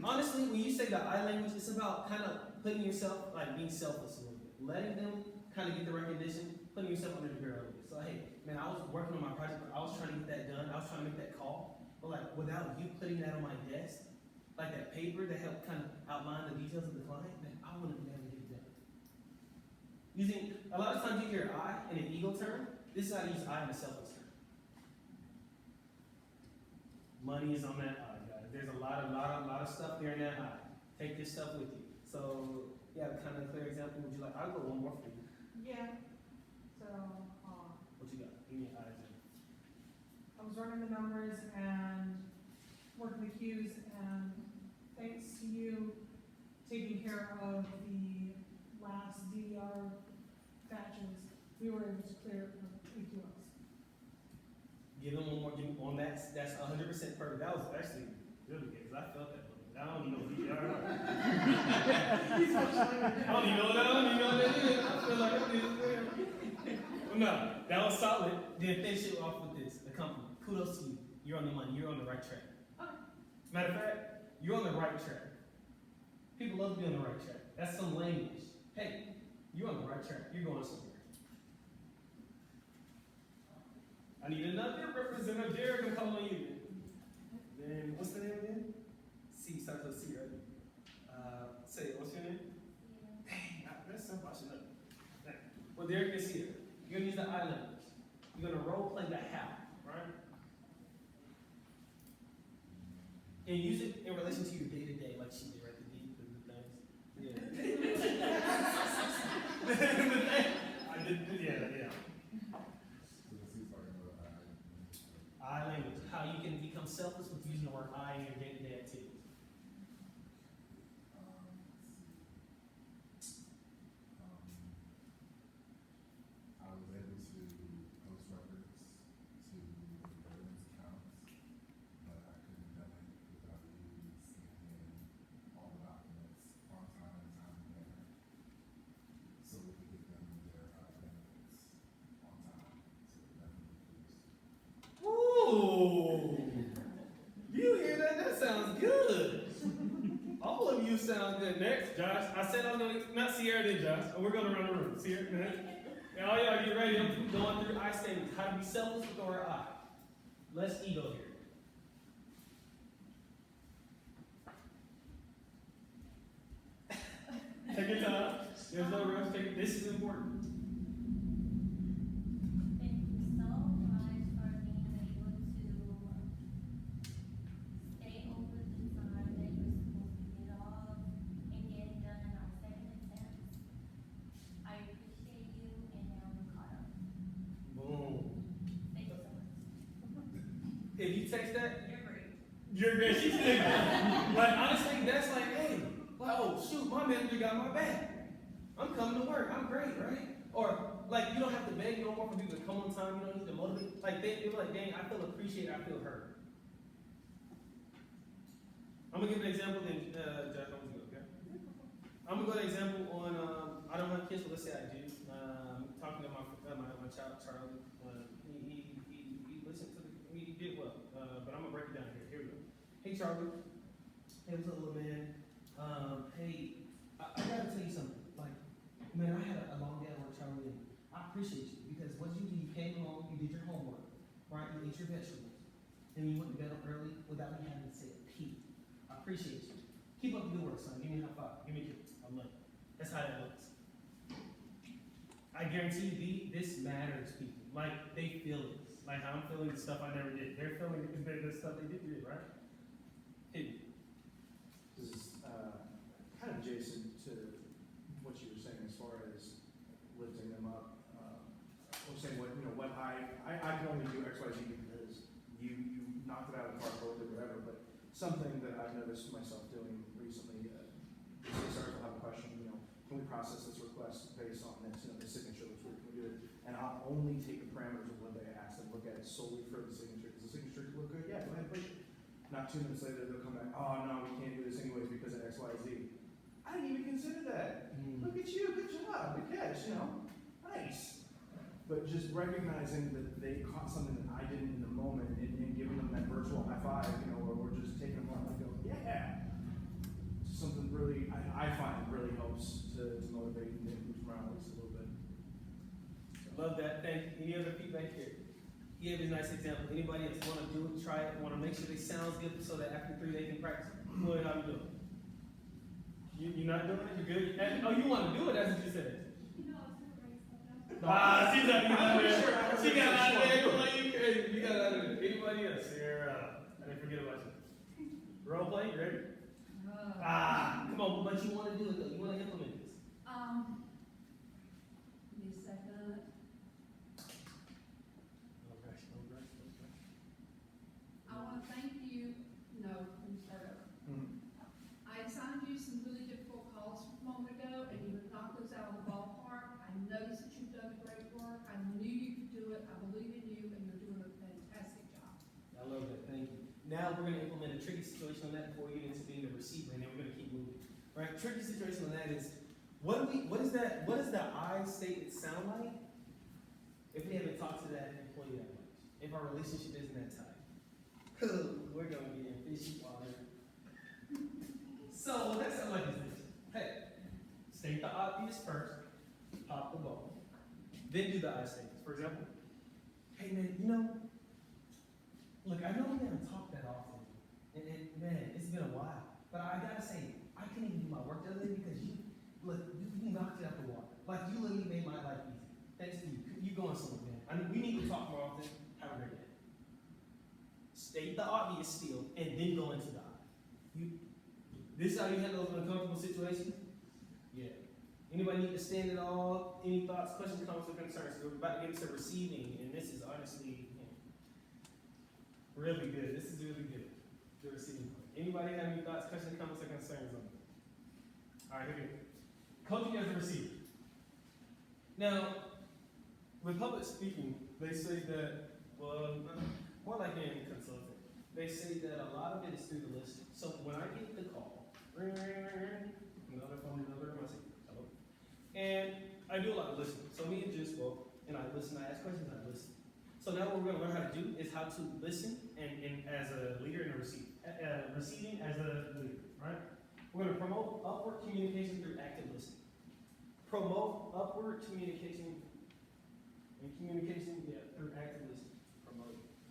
Honestly, when you say the I language, it's about kind of putting yourself, like being selfless a little bit. Letting them kind of get the recognition, putting yourself under the barrel a little bit. So hey, man, I was working on my project, I was trying to get that done, I was trying to make that call. But like without you putting that on my desk, like that paper that helped kind of outline the details of the client, man, I wouldn't be able to get it done. Using, a lot of times you hear I in an ego term, this is how to use I in a selfless term. Money is on that I, guys. There's a lot of stuff there in that I. Take this stuff with you. So, yeah, kind of clear example. Would you like? I'll go one more for you. Yeah, so, What you got? Give me an I example. I was running the numbers and working the queues, and thanks to you taking care of the last DDR batches, we were able to clear EQLs. Give them one more. Give them on that. That's 100% perfect. That was actually really good because I felt that. I don't even know VDR. I don't even know what that is. I feel like I did. No, that was solid. Then finish it off with this. The company. Kudos to you. you're on the money, you're on the right track. Okay. Matter of fact, you're on the right track. People love to be on the right track. That's some language. Hey, you're on the right track. You're going somewhere. I need another representative. Derek can call on you. Then what's the name again? C starts with C, right? Say it. What's your name? Dang, that's so much enough. Well, Derek can see it. You're gonna use the I language. You're gonna role play the how, right? And use it in relation to your day to day, like she did, right? The deep, the things. Yeah. I did. Yeah. I language. How you can become selfless with using the word I in your day to day activities. I was able to post records to the veterans accounts, but I couldn't have done it without you scanning in all the documents on time and timely manner, so we could get them their benefits on time. So definitely please. Ooh! You hear that? That sounds good. All of you sound good. Next, Josh. I said I'm gonna not Sierra then Josh. And we're gonna run the room. Sierra, next. And all y'all get ready. I'm going through I statements. How to be selfless with the word I. Less ego here. Take your time. There's no rush. This is important. Thank you so much for being able to stay over the time that you're supposed to get off and get it done in our second attempt. I appreciate you, and now we're caught up. Boom. Thank you so much. If you text that, You're great. you're good. She's good. Like honestly, that's like, hey, well, oh shoot, my manager got my back. I'm coming to work. I'm great, right? Or like you don't have to beg no more for people to come on time. You don't need to motivate. Like they were like, dang, I feel appreciated. I feel heard. I'm gonna give an example. Then Jack, I'm gonna go. Okay. I'm gonna go to an example on. I don't have kids, but let's say I do. Talking to my child Charlie. He listened to he did well. But I'm gonna break it down here. Here we go. Hey Charlie. Hey, what's up, little man? Hey, I gotta tell you something. Like, man, I had a long day at work, Charlie, and I appreciate you because what you did, you came home, you did your homework, right? You ate your vegetables, and you went to bed up early without me having to say a peep. I appreciate you. Keep up the good work, son. Give me a high five. Give me a kiss. I love it. That's how that looks. I guarantee you, this matters, people. Like, they feel it. Like, I'm feeling the stuff I never did. They're feeling the stuff they did, right? Hit me. This is kind of adjacent to what you were saying as far as lifting them up. Or saying what I can only do X, Y, Z because you knocked it out of the park or whatever. But something that I've noticed myself doing recently, CSRs will have a question. Can we process this request based on this? The signature looks weird. Can we do it? And I'll only take the parameters of what they asked and look at it solely for the signature. Does the signature look good? Yeah, go ahead and push it. Not 2 minutes later, they'll come back, oh no, we can't do this anyways because of X, Y, Z. I didn't even consider that. Look at you, good job, good catch, nice. But just recognizing that they caught something that I didn't in the moment and giving them that virtual high five, or just taking them on and going, yeah. Something really, I find really helps to motivate and boost morale at least a little bit. Love that. Thank you. Any other feedback here? He gave a nice example. Anybody else want to do it, try it, want to make sure they sound good so that after 3 they can practice? Go ahead, how you doing? You're not doing it? You good? Oh, you want to do it? That's what you said. Ah, she's out there. She got out there. Come on, you crazy. You got out of there. Anybody else? Here, I didn't forget about you. Role play, you ready? Come on, but you want to do it though. You want to implement this. Give me a second. I want to thank you. No, let me start over. I assigned you some really difficult calls a moment ago, and you have knocked those out of the ballpark. I noticed that you've done great work. I knew you could do it. I believe in you, and you're doing a fantastic job. I love that. Thank you. Now we're going to implement a tricky situation on that before we get into being the receiver, and then we're going to keep moving. Right? Tricky situation on that is what does the I statement sound like if we haven't talked to that employee that much? If our relationship isn't that tight? We're gonna get in fishy water. So the next like is this. Hey, state the obvious first, pop the ball. Then do the I statements. For example, hey man, you know, look, I know we haven't talked that often. And man, it's been a while. But I gotta say, I couldn't even do my work the other day because you knocked it out the water. Like you literally made my life easy. Thanks to you. You going somewhere, man. We need to talk more often. Have a great day. State the obvious still, and then go into the I. This is how you handle those uncomfortable situations? Yeah. Anybody need to stand at all? Any thoughts, questions, comments, or concerns? We're about to get into receiving, and this is honestly really good. This is really good. The receiving part. Anybody have any thoughts, questions, comments, or concerns on it? All right, here we go. Coaching as a receiver. Now, with public speaking, they say that, well, more like in consulting, they say that a lot of it is through the listening. So when I get the call, ring, ring, ring, ring, another phone, another my secret, hello. And I do a lot of listening. So me and Jim spoke, and I listen, I ask questions, I listen. So now what we're gonna learn how to do is how to listen and as a leader and a receiver. Receiving as a leader, right? We're gonna promote upward communication through active listening. Promote upward communication and communication, through active listening.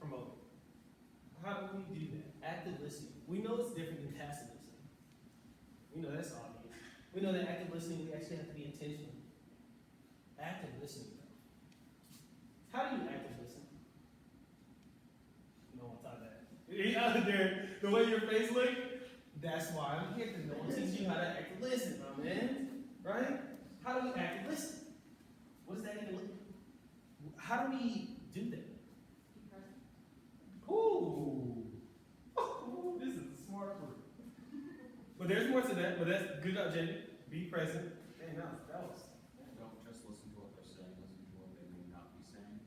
Promote. How do we do that? Active listening. We know it's different than passive listening. We know that's obvious. We know that active listening, we actually have to be intentional. Active listening, though. How do you active listen? No one thought that. Out there, the way your face look, that's why I'm here, because no one teaches you how to active listen, my man. Right? How do we active listen? What does that even look like? How do we do that? Ooh. This is a smart word. But there's more to that, but that's good job, Jamie. Be present. And that was. Don't just listen to what they're saying, listen to what they may not be saying.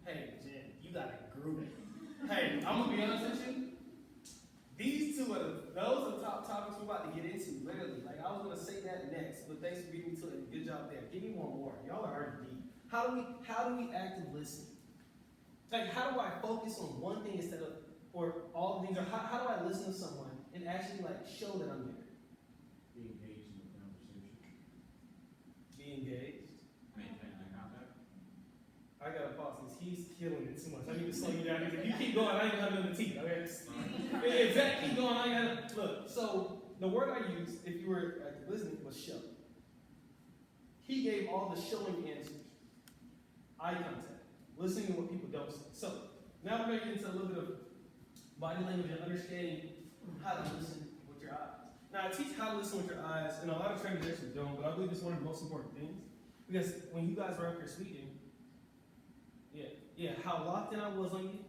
Hey, Jen, you got a groove. Hey, I'm gonna be honest with you. These two those are the top topics we're about to get into, literally. Like, I was gonna say that next, but thanks for beating me to it. Good job there. Give me one more. Y'all are already deep. How do we active listen? Like, how do I focus on one thing instead of, or all the things, or how do I listen to someone and actually, like, show that I'm there? Be engaged in the conversation. Be engaged. Maintain eye contact. I gotta pause because he's killing it too much. I need to slow you down. If you keep going, I ain't gonna have no teeth. Okay? Exactly. Keep going. I ain't gonna look. So the word I used, if you were listening, was show. He gave all the showing answers. Eye contact. Listening to what people don't say. So now we're gonna get into a little bit of body language and understanding how to listen with your eyes. Now I teach how to listen with your eyes, and a lot of trainers actually don't, but I believe it's one of the most important things. Because when you guys were up here speaking, how locked in I was on you,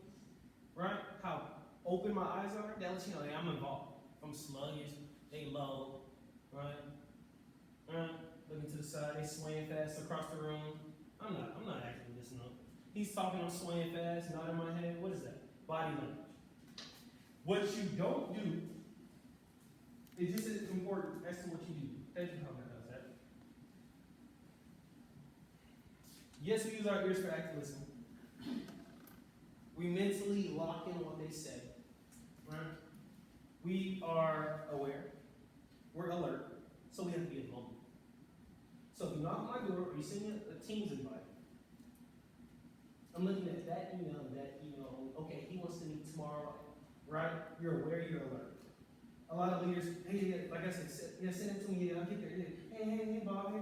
right? How open my eyes are, that lets you know, hey, I'm involved. I'm sluggish, they low, right? Looking to the side, they swaying fast across the room. I'm not actively listening. He's talking, I'm swaying fast, nodding my head. What is that? Body language. What you don't do is just as important as to what you do. Thank you, how does that? Yes, we use our ears for active listening. We mentally lock in what they say, right? We are aware. We're alert. So we have to be at home. So if you knock on my door or you send me a Teams invite, I'm looking at that email and that email. Okay, he wants to meet tomorrow, right? You're aware, you're alert. A lot of leaders, hey, like I said, send it to me, I'll get there. Hey, Bob,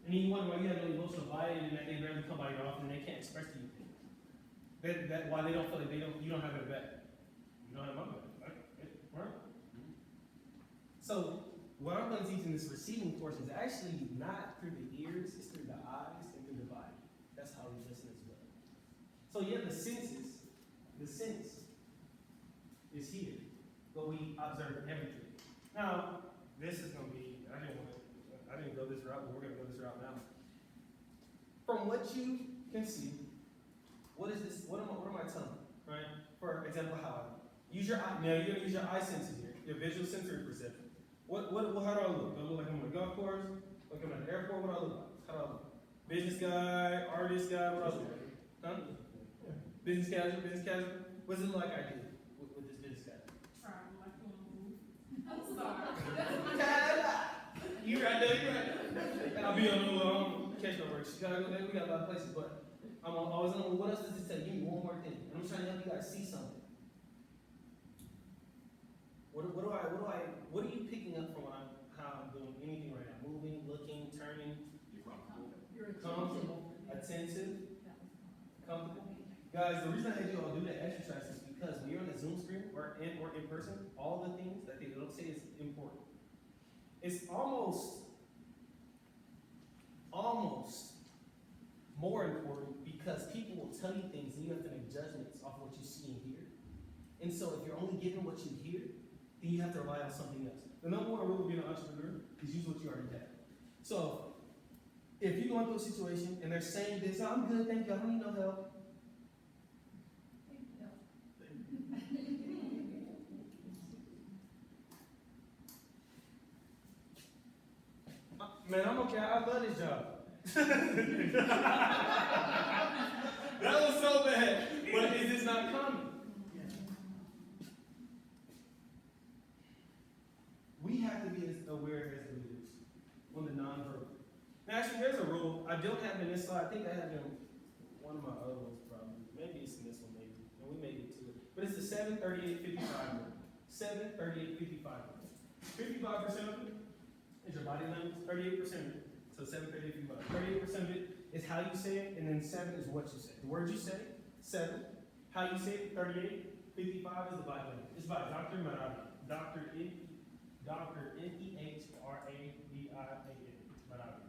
And you wonder why you have no emotional buy-in and that they rarely come by your office and they can't express to you things. That why they don't feel like you don't have their back. You don't have my back, right? So what I'm going to teach in this receiving portion is actually not through the ears, it's through the eyes and through the body. That's how we listen as well. So the senses, the sense is here, but we observe everything. Now, this is going to be, I didn't go this route, but we're going to go this route now. From what you can see, what is this? What am I telling you, right? For example, how I use your eye. Now you're going to use your eye senses here, your visual sensory perception. How do I look? Do I look like I'm on a golf course? Like I'm at the airport? What do I look like? How do I look? Business guy, artist guy, what do I look like? Huh? Business casual, business casual. What's it like I do with this business casual? Trying like you wanna move. I'm sorry. You right there, you right there. And I'll be on the catch no work. Chicago, man, we got a lot of places, but I'm always on, what else does it say? Give me one more thing. And I'm trying to help you guys see something. What are you picking up from how I'm doing anything right now? Moving, looking, turning, You're comfortable, attentive, comfortable. Guys, the reason I had you all do that exercise is because when you're on the Zoom screen or in person, all the things that they don't say is important. It's almost more important because people will tell you things and you have to make judgments off what you see and hear. And so if you're only given what you hear, then you have to rely on something else. The number one rule of being an entrepreneur is use what you already have. So if you're going through a situation and they're saying this, I'm good, thank you, I don't need no help. Man, I'm okay. I love this job. That was so bad. But is this not common? We have to be as aware as leaders on the nonverbal. Now, actually, there's a rule. I don't have it in this slide. I think I have it in one of my other ones, probably. Maybe it's in this one, maybe. And we may get to it. But it's the 7-38-55 rule. 7-38-55 rule. 55% of it is your body language, 38% of it. So 7-38-55. 38% of it is how you say it, and then 7 is what you say. The words you say, 7. How you say it, 38. 55 is the body language. It's by Dr. Marabi. Dr. N-E-H-R-A-B-I-A-N. Marabi.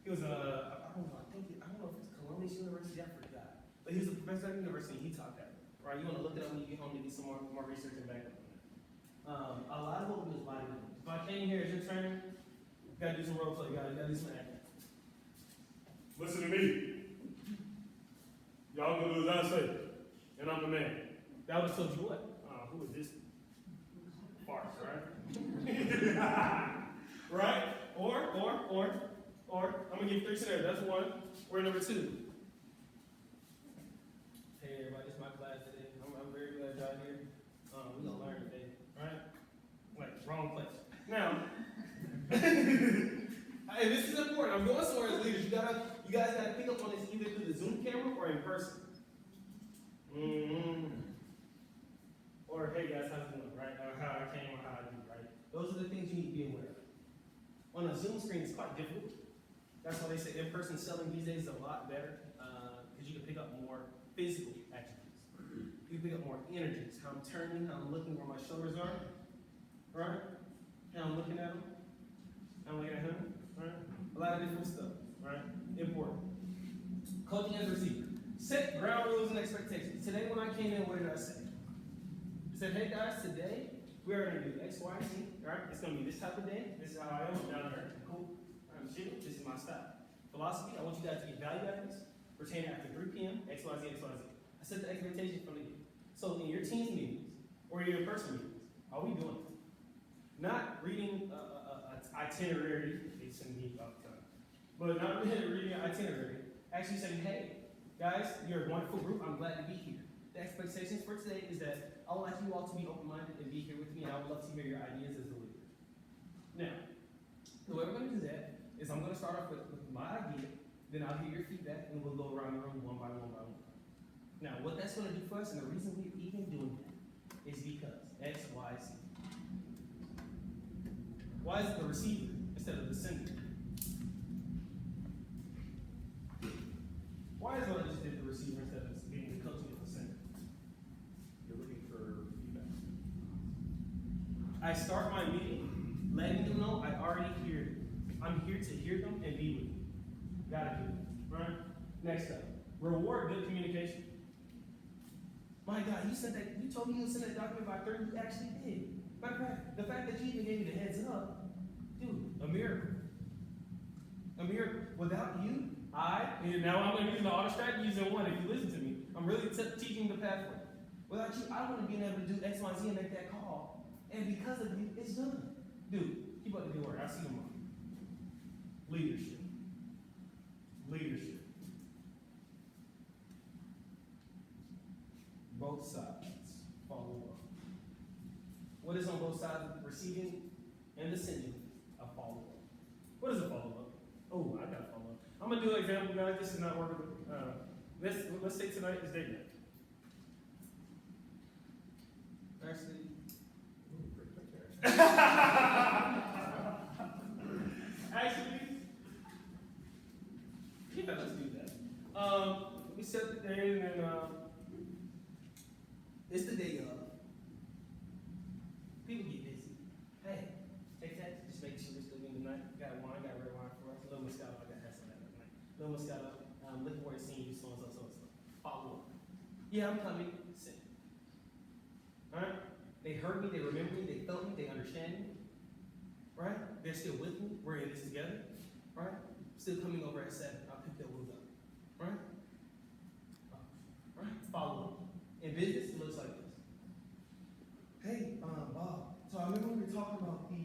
He was I don't know if it's Columbia University, I forgot. But he was a professor at the university, he taught that. Right? You want to look it up when you get home to get some more research and back up on that. A lot of what we do is body language. If I came here as your trainer, you gotta do some role play, you gotta do some acting. Listen to me. Y'all gonna do as I say, and I'm the man. That would have told you what? Who is this farce, right? Right? Or, I'm gonna give you 3 scenarios. That's one. We're number 2. Hey everybody, it's my class today. I'm very glad y'all here. We're gonna learn today, right? Like, wrong place. Now, hey, this is important. I'm going somewhere as leaders. You guys gotta pick up on this either through the Zoom camera or in person. Or, hey guys, how's it going, right? Or how I came or how I do, right? Those are the things you need to be aware of. On a Zoom screen, it's quite difficult. That's why they say in-person selling these days is a lot better, because you can pick up more physical attributes. You can pick up more energies, how I'm turning, how I'm looking, where my shoulders are, right? How I'm looking at them, how I'm looking at him, right? A lot of different stuff, right? Important. Coaching as a receiver. Set ground rules and expectations. Today when I came in, what did I say? I said, hey guys, today we are going to do X, Y, Z, right? It's going to be this type of day. This is how I am. I'm down here. Cool. I'm chill. This is my style. Philosophy, I want you guys to get value out of this. Retain it after 3 p.m. X, Y, Z, X, Y, Z. I set the expectation from the beginning. So in your team's meetings or your in-person meetings, are we doing it? Not reading itinerary. They send me all the time. But not reading an itinerary. Actually saying, hey, guys, you're a wonderful group. I'm glad to be here. The expectations for today is that I would like you all to be open-minded and be here with me, and I would love to hear your ideas as the leader. Now, the way we're going to do that is I'm going to start off with my idea, then I'll hear your feedback, and we'll go around the room one by one by one. Now, what that's going to do for us, and the reason we're even doing that, is because X, Y, Z. Why is it the receiver instead of the sender? Why is it I just did the receiver instead of being the coaching of the sender? You're looking for feedback. I start my meeting letting them know I already hear them. I'm here to hear them and be with you. Gotta do it, right? Next up, reward good communication. My God, you told me you would send that document by 30, you actually did. Matter of fact, the fact that you even gave me the heads up, dude, a miracle. A miracle. Without you, and now I'm going to use the auto strategies in one if you listen to me. I'm really teaching the pathway. Without you, I wouldn't have been able to do X, Y, Z and make that call. And because of you, it's done. Dude, keep up the good work. I'll see you tomorrow. Leadership. alongside the receiving and the sending a follow-up. What is a follow-up? Oh, I got a follow-up. I'm gonna do an example, guys. This is not working. Let's say tonight is date night. Actually, ooh, pretty quick there. Actually, yeah, let's do that. We set the day and it's the day of. People get busy. Hey, take that. Just make sure we're still in the night. Got wine, got red wine for us. Little Moscato, I got that some that night. Little Moscato, looking for a scene, so and so, so and so. Follow up. Yeah, I'm coming. Send. Alright? They heard me, they remember me, they felt me, they understand me. Right? They're still with me. We're in this together. Right? Still coming over at 7. I'll pick their wheels up. Right? Right? Follow up. In business, it looks like this. Hey, Bob. So I remember we were talking about the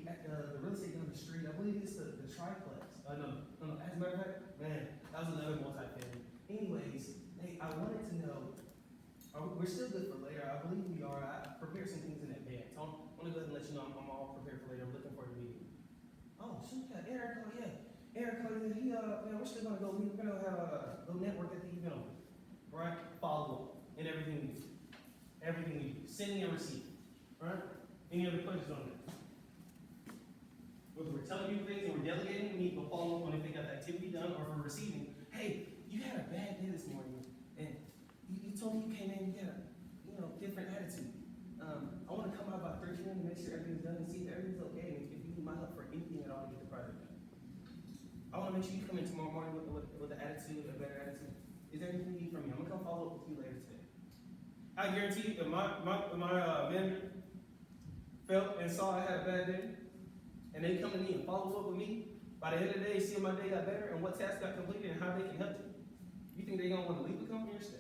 real estate down the street. I believe it's the triplex. No. As a matter of fact, man, that was another multi-family. Anyways, hey, I wanted to know. We're still good for later. I believe we are. I prepared some things in advance. I want to go ahead and let you know I'm all prepared for later. I'm looking for a meeting. Oh, shoot, yeah, Eric, he, man, we're still gonna go. We're gonna have a little network at the event, right? Follow up and everything we do. Everything we do. Sending and receiving, right? Any other questions on that? Whether we're telling people things and we're delegating, we need to follow up on if they got the activity done, or if we're receiving. Hey, you had a bad day this morning, and you told me you came in, you had a, different attitude. I want to come out by 3 p.m. to make sure everything's done and see if everything's okay, and if you need my help for anything at all to get the project done. I want to make sure you come in tomorrow morning with an attitude, a better attitude. Is there anything you need from me? I'm going to come follow up with you later today. I guarantee you that my manager felt and saw I had a bad day, and they come to me and follow up with me. By the end of the day, see if my day got better and what tasks got completed and how they can help you. You think they're going to want to leave the company or stay?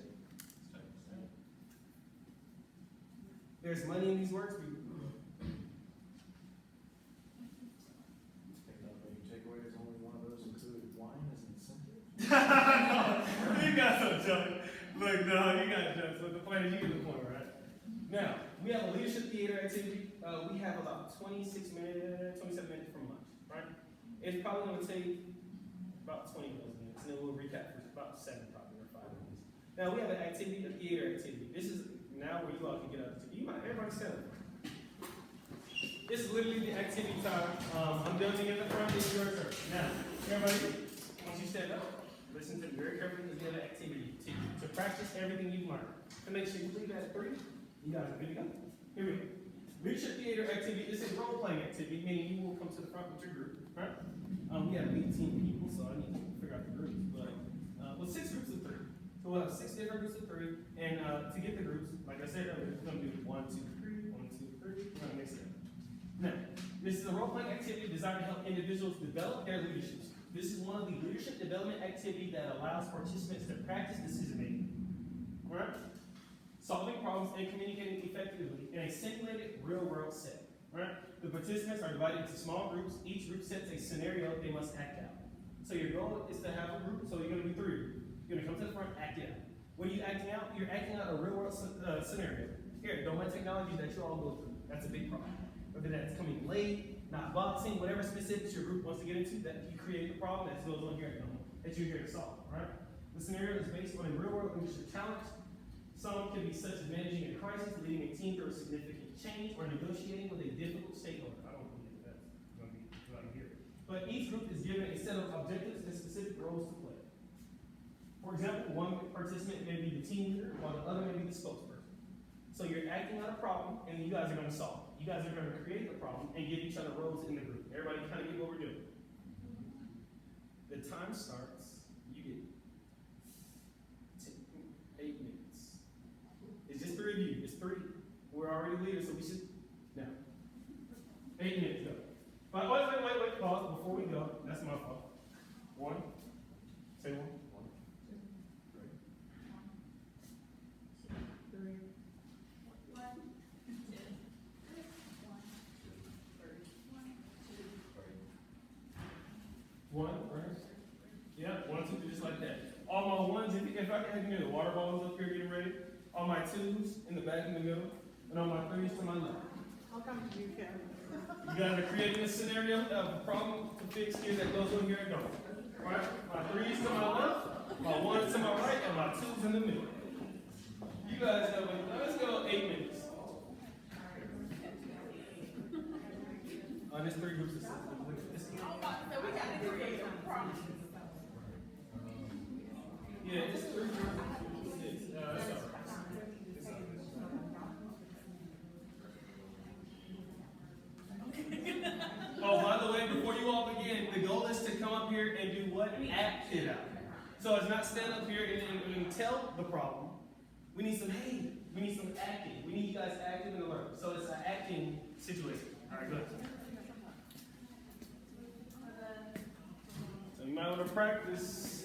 There's money in these words. Picked up maybe takeaways, only one of those included wine as an incentive. You got some junk. Look, no, you got junk. So the point is, you get the point, right? Now, we have a leadership theater activity. We have about 27 minutes from lunch, right? It's probably going to take about 20 minutes, and then we'll recap for about 7 probably, or 5 minutes. Now, we have an activity, a theater activity. This is now where you all can get up to. Everybody stand up. This is literally the activity time. I'm building in the front, it's your turn. Now, everybody, once you stand up, listen to me very carefully, because we have an activity to practice everything you've learned. To make sure you leave at 3, you guys are good to go. Here we go. Leadership theater activity is a role-playing activity, meaning you will come to the front with your group, right? We have 18 people, so I need to figure out the groups, but with 6 groups of 3. So we'll have 6 different groups of 3, and to get the groups, like I said earlier, we're going to do 1, 2, 3, 1, 2, 3. We're going to mix it up. Now, this is a role-playing activity designed to help individuals develop their leadership. This is one of the leadership development activities that allows participants to practice decision-making, right? Solving problems and communicating effectively in a simulated real-world setting, right? The participants are divided into small groups. Each group sets a scenario they must act out. So your goal is to have a group, so you're going to be 3 groups. You're going to come to the front, act it out. What are you acting out? You're acting out a real-world scenario. Here, domain technology that you all go through. That's a big problem. Whether that's coming late, not boxing, whatever specifics your group wants to get into, that you create the problem that goes on here that you're here to solve, right? The scenario is based on a real-world leadership challenge. Some can be such as managing a crisis, leading a team through a significant change, or negotiating with a difficult stakeholder. I don't believe that's going to be what I'm here. But each group is given a set of objectives and specific roles to play. For example, one participant may be the team leader, while the other may be the spokesperson. So you're acting out a problem, and you guys are going to solve it. You guys are going to create the problem and give each other roles in the group. Everybody kind of get what we're doing. The time starts, you get 8 minutes. It's just 3 of you. It's 3. We're already leaders, so we should, no. 8 minutes, go. But wait, pause before we go. That's my fault. 1, say 1. 1, right? Yeah, 1, 2, just like that. All my 1s, if I can have the water bottles up here getting ready. All my 2s in the back in the middle. And all my 3s to my left. I'll come to you, Kevin. You guys are creating a scenario of a problem to fix here that goes on here and don't. Right? My 3's to my left, my 1's to my right, and my 2's in the middle. You guys have let's go 8 minutes. There's 3 groups of 6. Look at this. So we gotta create a problem. Yeah, it's 3 groups of 6. No, that's all right. Oh, by the way, before you all begin, the goal is to come up here and do what? Act it out. So it's not stand up here and tell the problem. We need some, hey, we need some acting. We need you guys active and alert. So it's an acting situation. All right, good. So you might want to practice.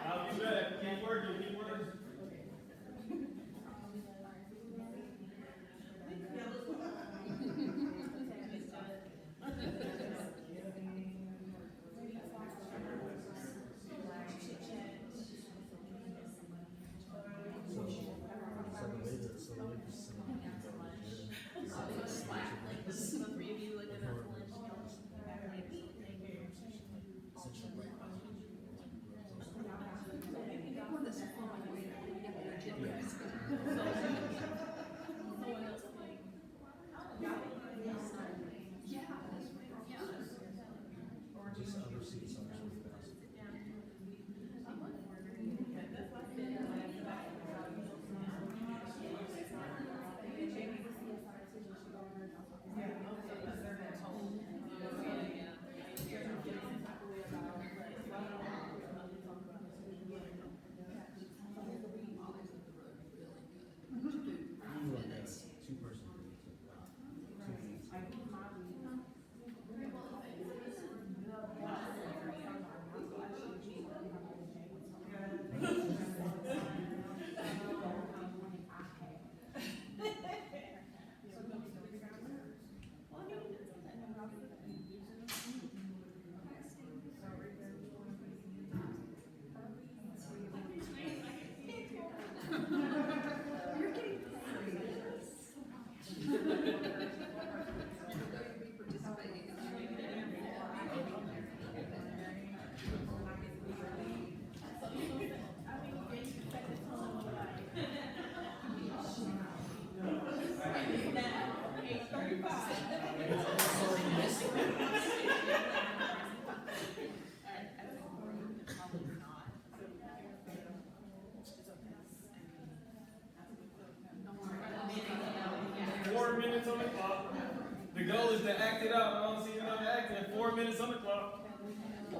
I'll be back. Keep working, keep working.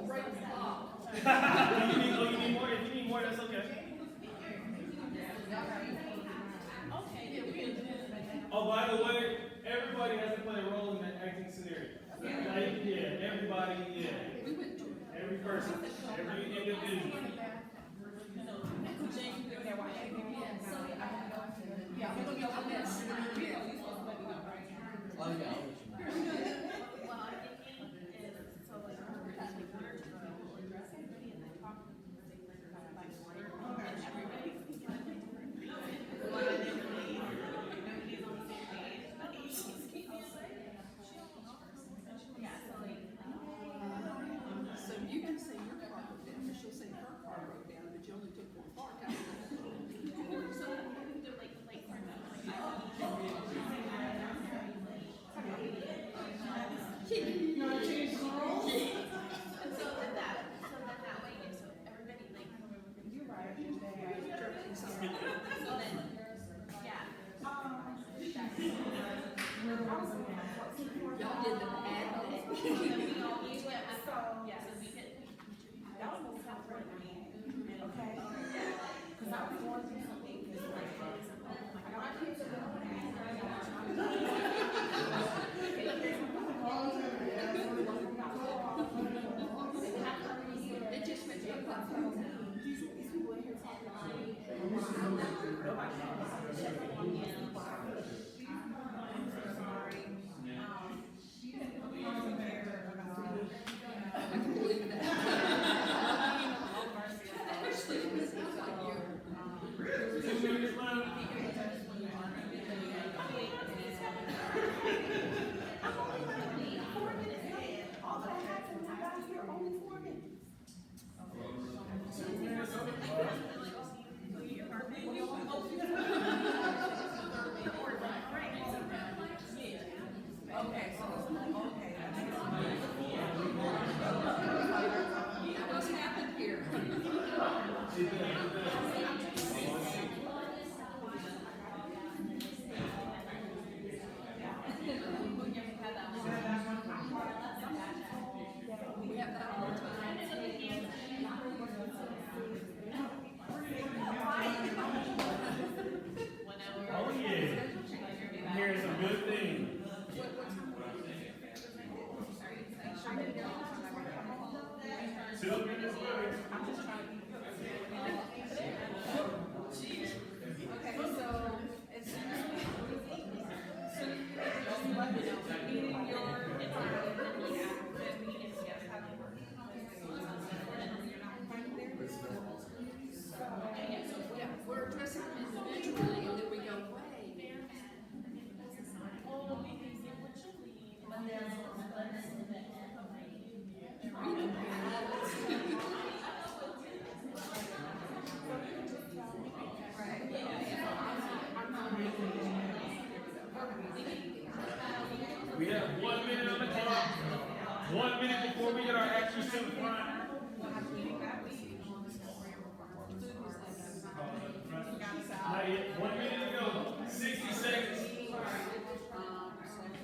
Break the law. You need more? If you need more, that's okay. Oh, by the way, everybody has to play a role in that acting scenario. Like, yeah, everybody, yeah. Every person, every individual. Oh, yeah, I'll let you know. Well, I think so like, we're just like, we'll address everybody and then talk to them, like, yeah, so like, So you can say your car broke down, but she'll say her car broke down, but you only took one part out of it. so they're like, for You wanna change the rules? and so then that way, and so everybody like, You're right. so then, yeah. You're the ones that want. Y'all did the ad. Yeah, so we could. That was most important to me. Okay? Cause I was going through something, cause like, my kids are going It just makes me uncomfortable. these people in here talking about me. I can believe that. Actually, it sounds like you. 2 minutes left. All that happened, I got here only 4 minutes. 2 minutes Okay, so, okay. What's happened here? We have that all the time. Oh, yeah. I'm hearing some good things. Two minutes left. Okay, so as soon as you let me know, meeting your, Yeah, we're addressing them individually, and then we go, wait. We have 1 minute on the clock. 1 minute before we get our actions to the front. Not yet. 1 minute to go. 60 seconds.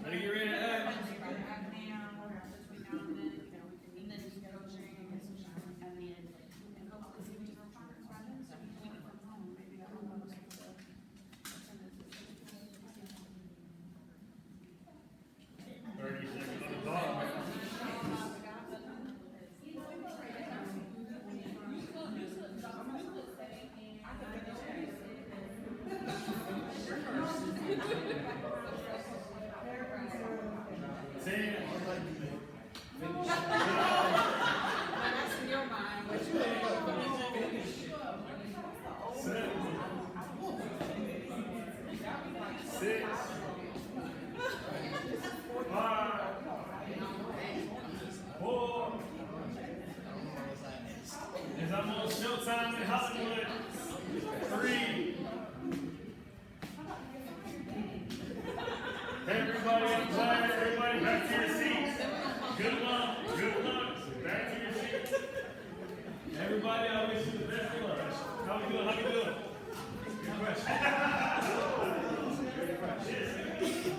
Better get ready to act. It's almost showtime in Hollywood. 3. Everybody inside, everybody back to your seats. Good luck, back to your seats. Everybody, I wish you the best of luck. How we doing? Good question. Good question.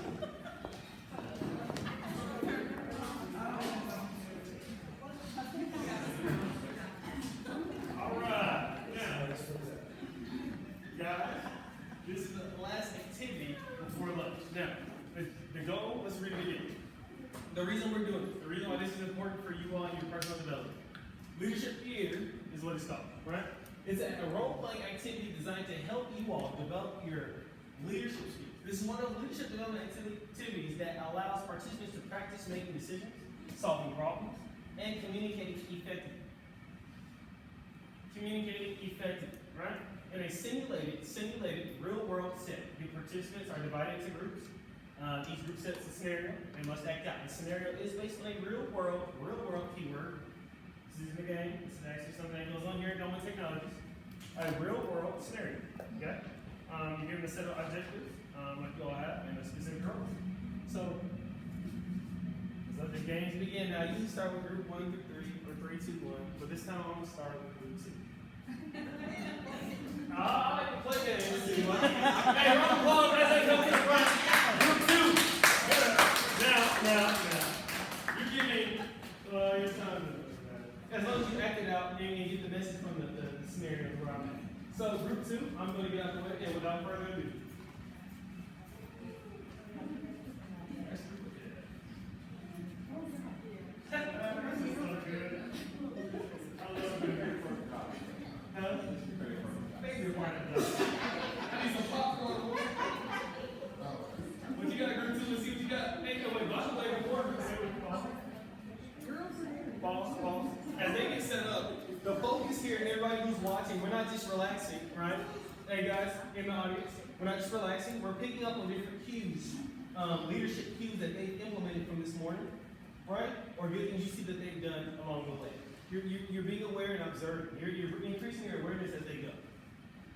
you on your personal development. Leadership theater is what it's called, right? It's a role-playing activity designed to help you all develop your leadership skills. This is one of the leadership development activities that allows participants to practice making decisions, solving problems, and communicating effectively. Communicating effectively, right? In a simulated real-world setting, the participants are divided into groups. Each group sets a scenario and must act out. The scenario is based on a real-world keyword. This isn't a game. This is actually something that goes on here at Dolman Technologies. A real-world scenario. Okay? You're given a set of objectives, like you all have, and a specific goal. So let the games begin. Now you start with group 1 through 3, or 3, 2, 1. But this time I'm gonna start with group 2. I like to play games. Hey, round of applause as they come to the front. Group 2. Now. You give me your time. As long as you act it out and you get the message from the scenario where I'm at. So group 2, I'm going to get out the way, and without further ado. I need some popcorn. What you got, group 2? Let's see what you got. Hey, wait, watch the way before. False. As they get set up, the focus here and everybody who's watching, we're not just relaxing, right? Hey guys, in the audience, we're not just relaxing, we're picking up on different cues, leadership cues that they've implemented from this morning, right? Or good things you see that they've done along the way. You're being aware and observing. You're increasing your awareness as they go.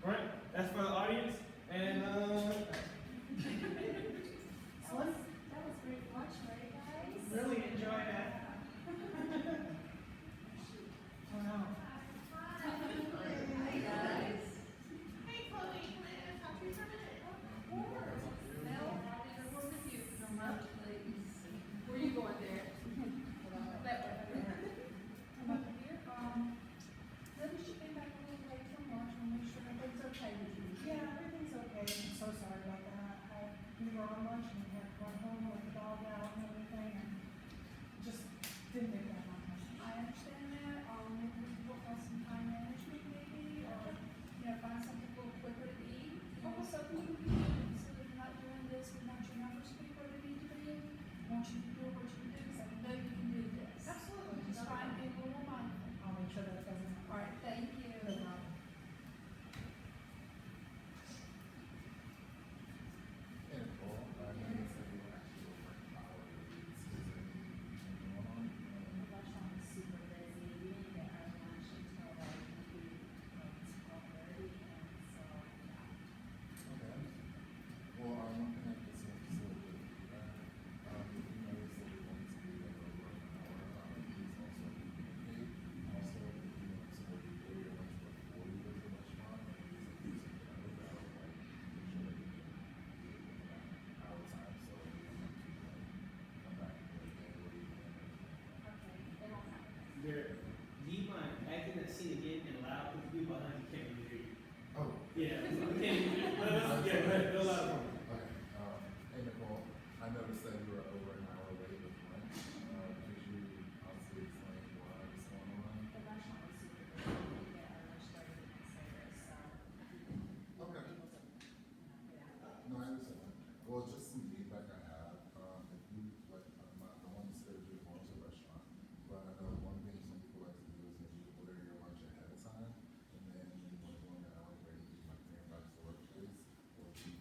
Right? That's for the audience. And That was great watch, right, guys? Really enjoy that. Oh no. Hi, guys. Hey, Chloe, can I talk to you for a minute? Mel, I'll be right with you. No, not please. Where are you going there? That way. Come up here. Notice you came back a little late from lunch. I'll make sure everything's okay with you. Yeah, everything's okay. I'm so sorry about that. We were on lunch and we had to run home with the dog out and everything, and just didn't think that much. I understand that. Maybe we'll have some time management maybe, or, find something a little quicker to eat. Something you can do, so that you're not doing this, we want your numbers to be where they need to be. Want you to do what you do, so I know you can do this. Absolutely. Just try and be a little mindful. I'll make sure that doesn't. All right, thank you. No problem. And Paul, I know you said you were actually working hours. Is there anything going on? The restaurant is super busy. We didn't get our lunch until like maybe 12:30, and so, yeah. Okay. Well, one thing I just want to say with that, you know, you said you're going to be like over an hour, please also be paid. Also, if you want to work your lunch before you go to the restaurant, like, please do something about it, like, make sure that you can our time, so you don't have to, come back and work again, or you can. Okay, it won't happen. do you mind acting that scene again and loud? Because the people behind you can't really hear you. Oh, Yeah, we can't. Go louder. okay, hey Nicole, I noticed that you were over an hour late with lunch, could you honestly explain why it's going on? The restaurant was super busy. We didn't get our lunch 30 minutes later, so. Okay. Able to, yeah. No, I understand. Well, just some feedback I have, if you, like, I'm not the one to schedule you going to a restaurant, but I know one thing some people like to do is maybe order your lunch ahead of time, and then when you want to go on your hour break, you might bring it back to the workplace, or you,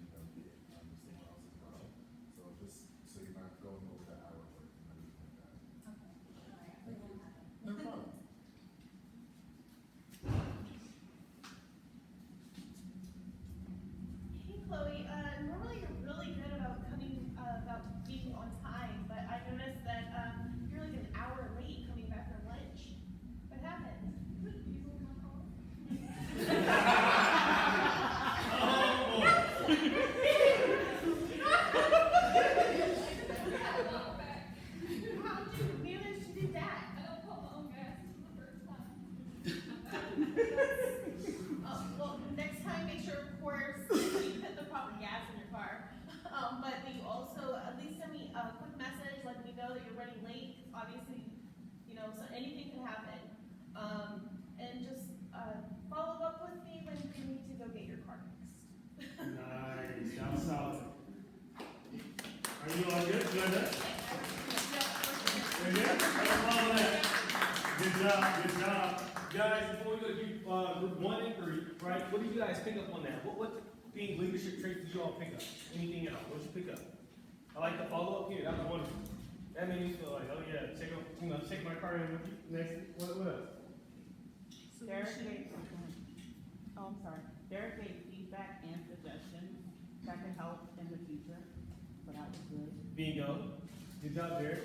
get, someone else as well. So just, so you're not going over the hour work and everything like that. Okay, all right, it Thank won't you. happen. No problem. Hey, Chloe, normally you're really good about about being on time, but I noticed that, you're like an hour late coming back from lunch. What happened? How'd you manage to do that? I don't put my own gas for the first time. Well, next time, make sure, of course, you put the proper gas in your car. But you also at least send me a quick message, letting me know that you're running late. 'Cause obviously, so Good job. Guys, before we go to group 1 and 3, right, what did you guys pick up on that? What being leadership traits did you all pick up? Anything else? What did you pick up? I like the follow up here, that was wonderful. That made me feel like, oh yeah, check my car in next, what else? Derek gave, oh, I'm sorry, Derek gave feedback and suggestions that can help in the future, so that was good. Bingo. Good job, Derek.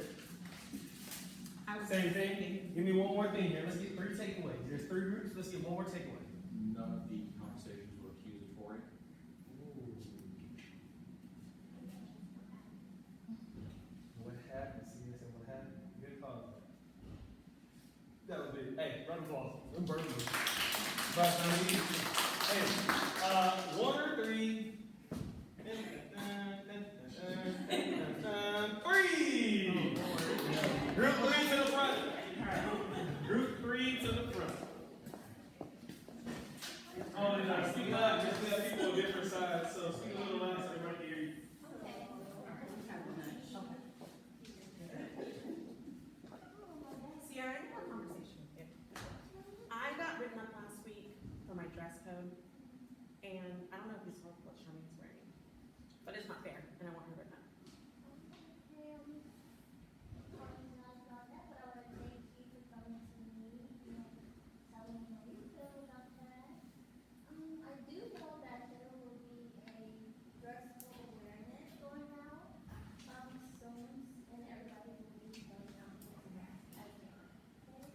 I was Same thing. thinking- Give me one more thing here. Let's get 3 takeaways. There's 3 groups. Let's get one more takeaway. None of the conversations were accusatory. What happened? See, I said what happened? Good call. That was big. Hey, round of applause. I'm burning. Hey, 1 or 3. 3. Group 3 to the front. Group 3 to the front. Oh, no, speak loud. Just we have people on different sides, so speak a little loud so everybody can hear you. Sierra, I have a conversation with you. I got written up last week for my dress code, and I don't know if you saw what Charmaine's wearing, but it's not fair, and I want her written up. I do know that there will be a dress code awareness going out, soon, and everybody will be going out as well.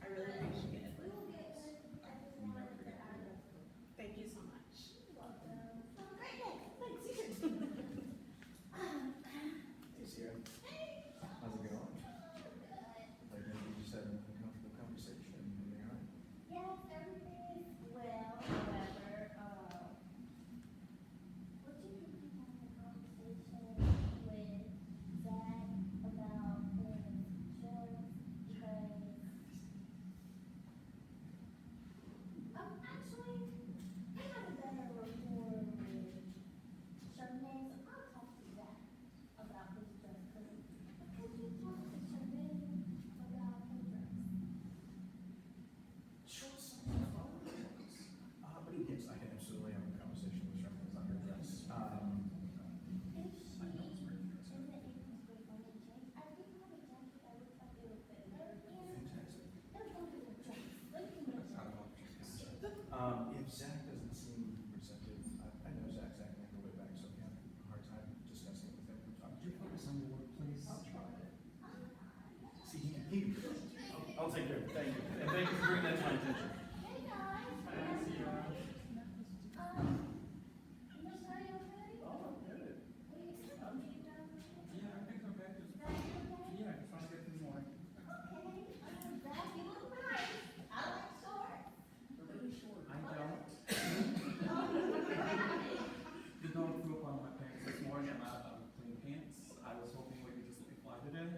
I really appreciate it. We will get it, I just wanted to add it. Thank you so much. Welcome. Have a great day. Thanks, you too. Hey, Sierra. How's it going? Like, maybe you just had an uncomfortable conversation, everything all right? Yes, everything is well, however, what do you think on the conversation with Zach about his insurance? Because, actually, I have a better rapport with Charmaine, so I'll talk to Zach about his dress code. But could you talk to Charmaine about her dress? But yes, I can absolutely have a conversation with Sherman about her dress. If she isn't able to go on the change, I do have a jacket that looks like it would fit her, and Fantastic. they're going to the dress. Look at me. If Zach doesn't seem receptive, I know Zach's acting like a way back, so we have a hard time discussing it with him. Could you focus on your work, please? I'll try. See, I'll take care of it. Thank you. And thank you for bringing that to my attention. Hey guys. Miss Mary, okay? Oh, good. What are you doing? Yeah, I think I'm back to, Zach, you okay? yeah, just trying to get through the morning. Okay, Zach, you look nice. I like shorts. They're really short. I don't. The dog threw up on my pants this morning, I'm out of clean pants. I was hoping we could just let me fly today.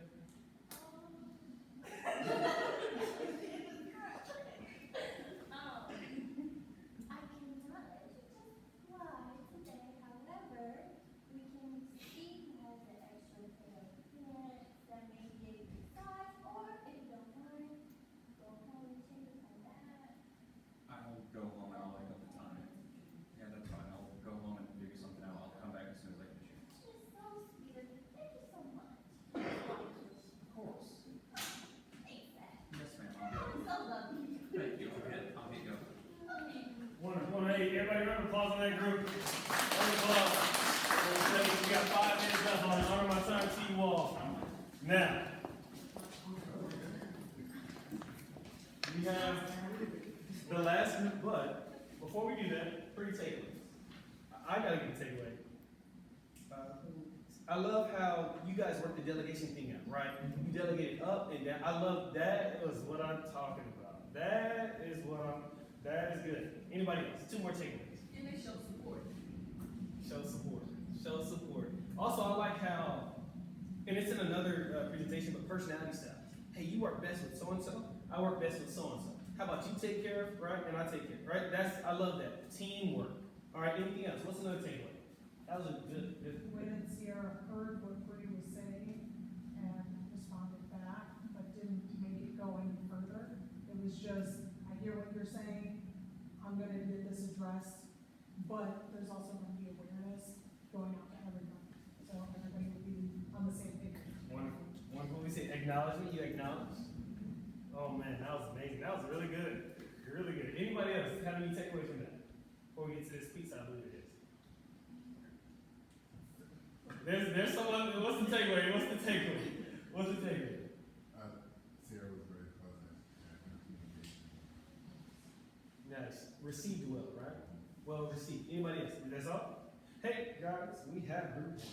I cannot let you just fly today, however, we can see who has the extra pair of pants that may be a good size, or if you don't mind, go home and change on that. I'll go home and I'll make up the time. Yeah, that's fine, I'll go home and figure something out, I'll come back as soon as I get a chance. You're so sweet of you, thank you so much. Of course. Thanks, Zach. Yes, ma'am, I'm so lovely. thank you, I'll get going. Wonderful. Hey, everybody round of applause on that group. Round of applause. We got 5 minutes left on it. Honor my time to you all. Now, we have the last group, but before we do that, 3 takeaways. I gotta get a takeaway. I love how you guys work the delegation thing out, right? You delegate it up and down. I love that. Was what I'm talking about. That is good. Anybody else? 2 more takeaways. And they show support. Show support. Show support. Also, I like how, and it's in another presentation, but personality styles. Hey, you work best with so-and-so. I work best with so-and-so. How about you take care of, right? And I take care, right? I love that. Teamwork. All right, anything else? What's another takeaway? That was a good. The way that Sierra heard what Bree was saying and responded back, but didn't make it go any further, it was you're saying, I'm gonna get this addressed, but there's also gonna be awareness going out to everybody, so everybody will be on the same page. When we say acknowledgement, you acknowledge? Oh man, that was amazing. That was really good. Really good. Anybody else have any takeaways from that? Before we get to this pizza, I believe it is. There's someone, what's the takeaway? What's the takeaway? What's the takeaway? Sierra was very pleasant and her communication. Nice. Received well, right? Well received. Anybody else? That's all? Hey, guys, we have group one.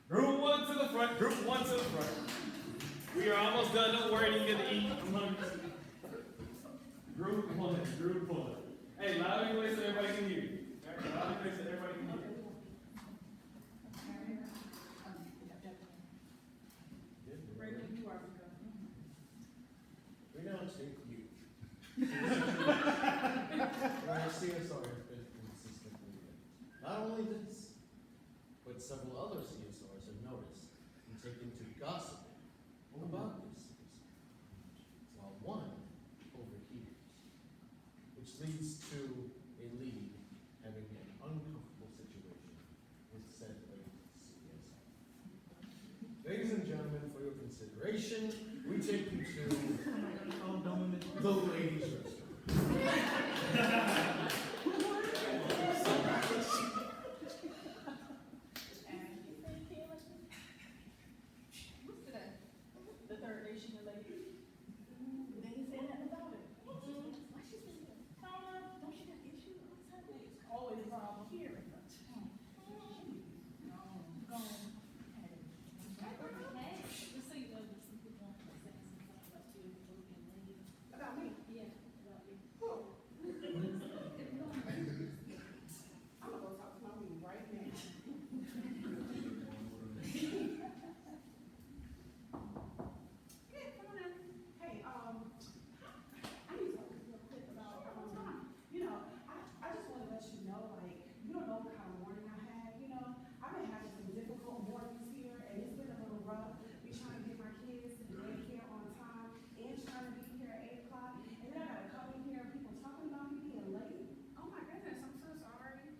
Group one to the front. Group one to the front. We are almost done. Don't worry, you get to eat. I'm hungry. Group one. Group one. Hey, loud anyway so everybody can hear you. All right, loud anyway so everybody can hear you. We don't take you. Our CSR has been consistently good. Not only this, but several other CSRs have noticed and taken to gossiping about this CSR. While one overhears, which leads to a lead having an uncomfortable situation with said CSR. Ladies and gentlemen, for your consideration, we take you to the ladies' restroom. The third day she related. They ain't saying nothing about it. Why she saying that? Don't she got issues all the time? It's always a problem here. Hey, just so you know, there's some people on the saying some stuff about you, being late. About me? Yeah, about you. I'm gonna go talk to my mom right now. Yeah, come on in. Hey, I need to talk to you real quick about, I just wanna let you know, like, you don't know what kind of morning I had, I've been having some difficult mornings here, and it's been a little rough. We trying to get my kids to daycare on time, and trying to be here at 8 o'clock, and then I gotta come in here, and people talking about me being late. Oh my goodness, I'm so sorry.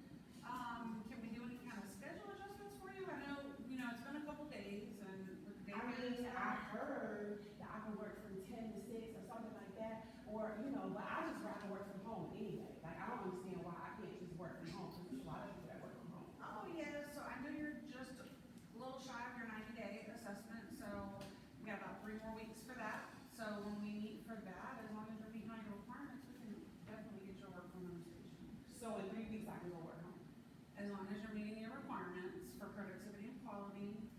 Can we do any kind of schedule adjustments for you? I know, it's been a couple days and with the I day. mean, I heard that I can work from 10 to 6 or something like that, or, but I just rather work from home anyway. Like, I don't understand why I can't just work from home, because there's a lot of people that work from home. Oh, yeah, so I know you're just a little shy of your 90-day assessment, so we got about 3 more weeks for that. So when we meet for that, as long as you're meeting all your requirements, we can definitely get your work from home station. So in 3 weeks, I can go work home. As long as you're meeting your requirements for productivity and quality,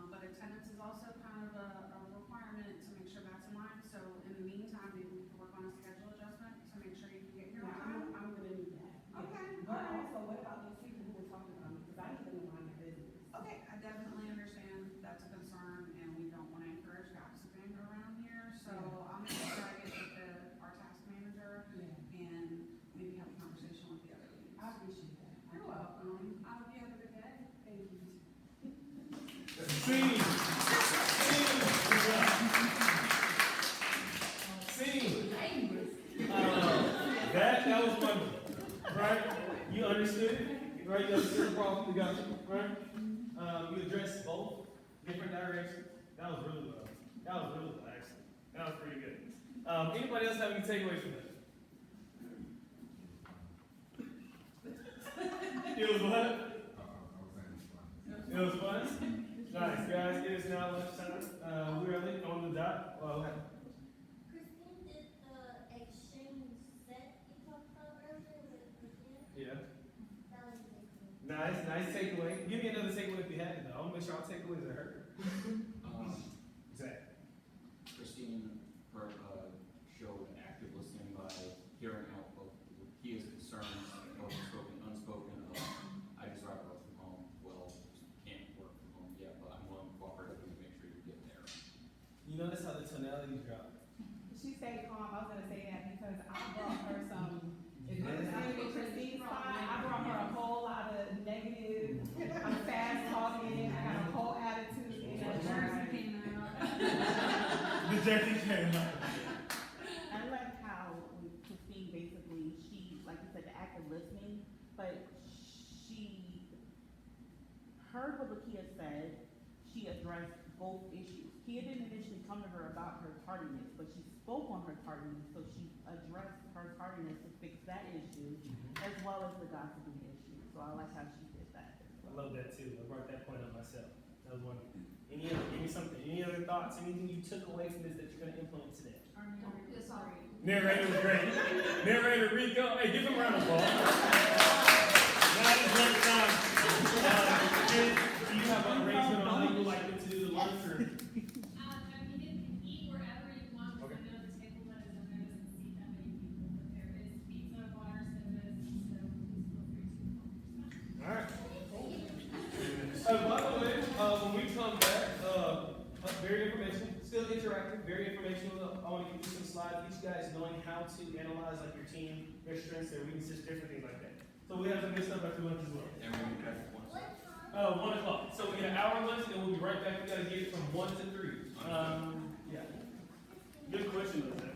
but attendance is also kind of a requirement to make sure that's in line. So in the meantime, maybe we can work on a schedule adjustment to make sure you can get here on time. I'm gonna need that. Yeah. Okay, But alright. also, what about those people who were talking about me, because I need them to mind their business. Okay, I definitely understand that's a concern, and we don't want to encourage gossiping around here, so I'll make sure I get with our task manager Yeah. and maybe have a conversation with the other leads. I appreciate that. You're welcome. I hope you have a good day. Thank you. Scene. That was wonderful, right? You understood it, right? You understood the problem, you got it, right? You addressed both different directions. That was really well. That was really well, actually. That was pretty good. Anybody else have any takeaways from that? It was what? It was fun? Nice, guys. It is now lunchtime. We are late on the dot. Well, what happened? Christine did the exchange set you talked about earlier with Christine. Yeah. That was a big thing. Nice takeaway. Give me another takeaway if you had it, though. I want to make sure our takeaways are heard. Zach. Christine showed active listening by hearing out both Kia's concerns, both spoken, unspoken, of I just rather work from home. Well, can't work from home yet, but I'm willing to cooperate with you to make sure you get there. You notice how the tonalities drop. She stayed calm, I was gonna say that because I brought her some, if you understand me, Christine's fine, I brought her a whole lot of negative, I'm fast talking, I got a whole attitude. The jersey came out. I like how Christine active listening, but she heard what Lakia said, she addressed both issues. Kia didn't initially come to her about her tardiness, but she spoke on her tardiness, so she addressed her tardiness to fix that issue, as well as the gossiping issue, so I like how she did that as I well. love that too. I brought that point up myself. That was wonderful. Any other, give me something, any other thoughts, anything you took away from this that you're gonna implement today? Sorry. Narrator was great. Narrator Rico, hey, give him a round of applause. Now it's lunch time. Do you have an arrangement on how you would like them to do the lunch or? I mean, you can eat wherever you want, because I know the table that is in there doesn't seat that many people, but there is pizza, water, sodas, so please feel free to help yourself. Alright. By the way, when we come back, very informational, still interactive, very informational. I want to give you some slides, each guys knowing how to analyze like your team, their strengths, their weaknesses, different things like that. So we have some good stuff after lunch as well. And we're gonna cut it once. 1 o'clock. So we get an hour lunch, and we'll be right back. We gotta get it from 1 to 3. Yeah. Good question, though, Zach.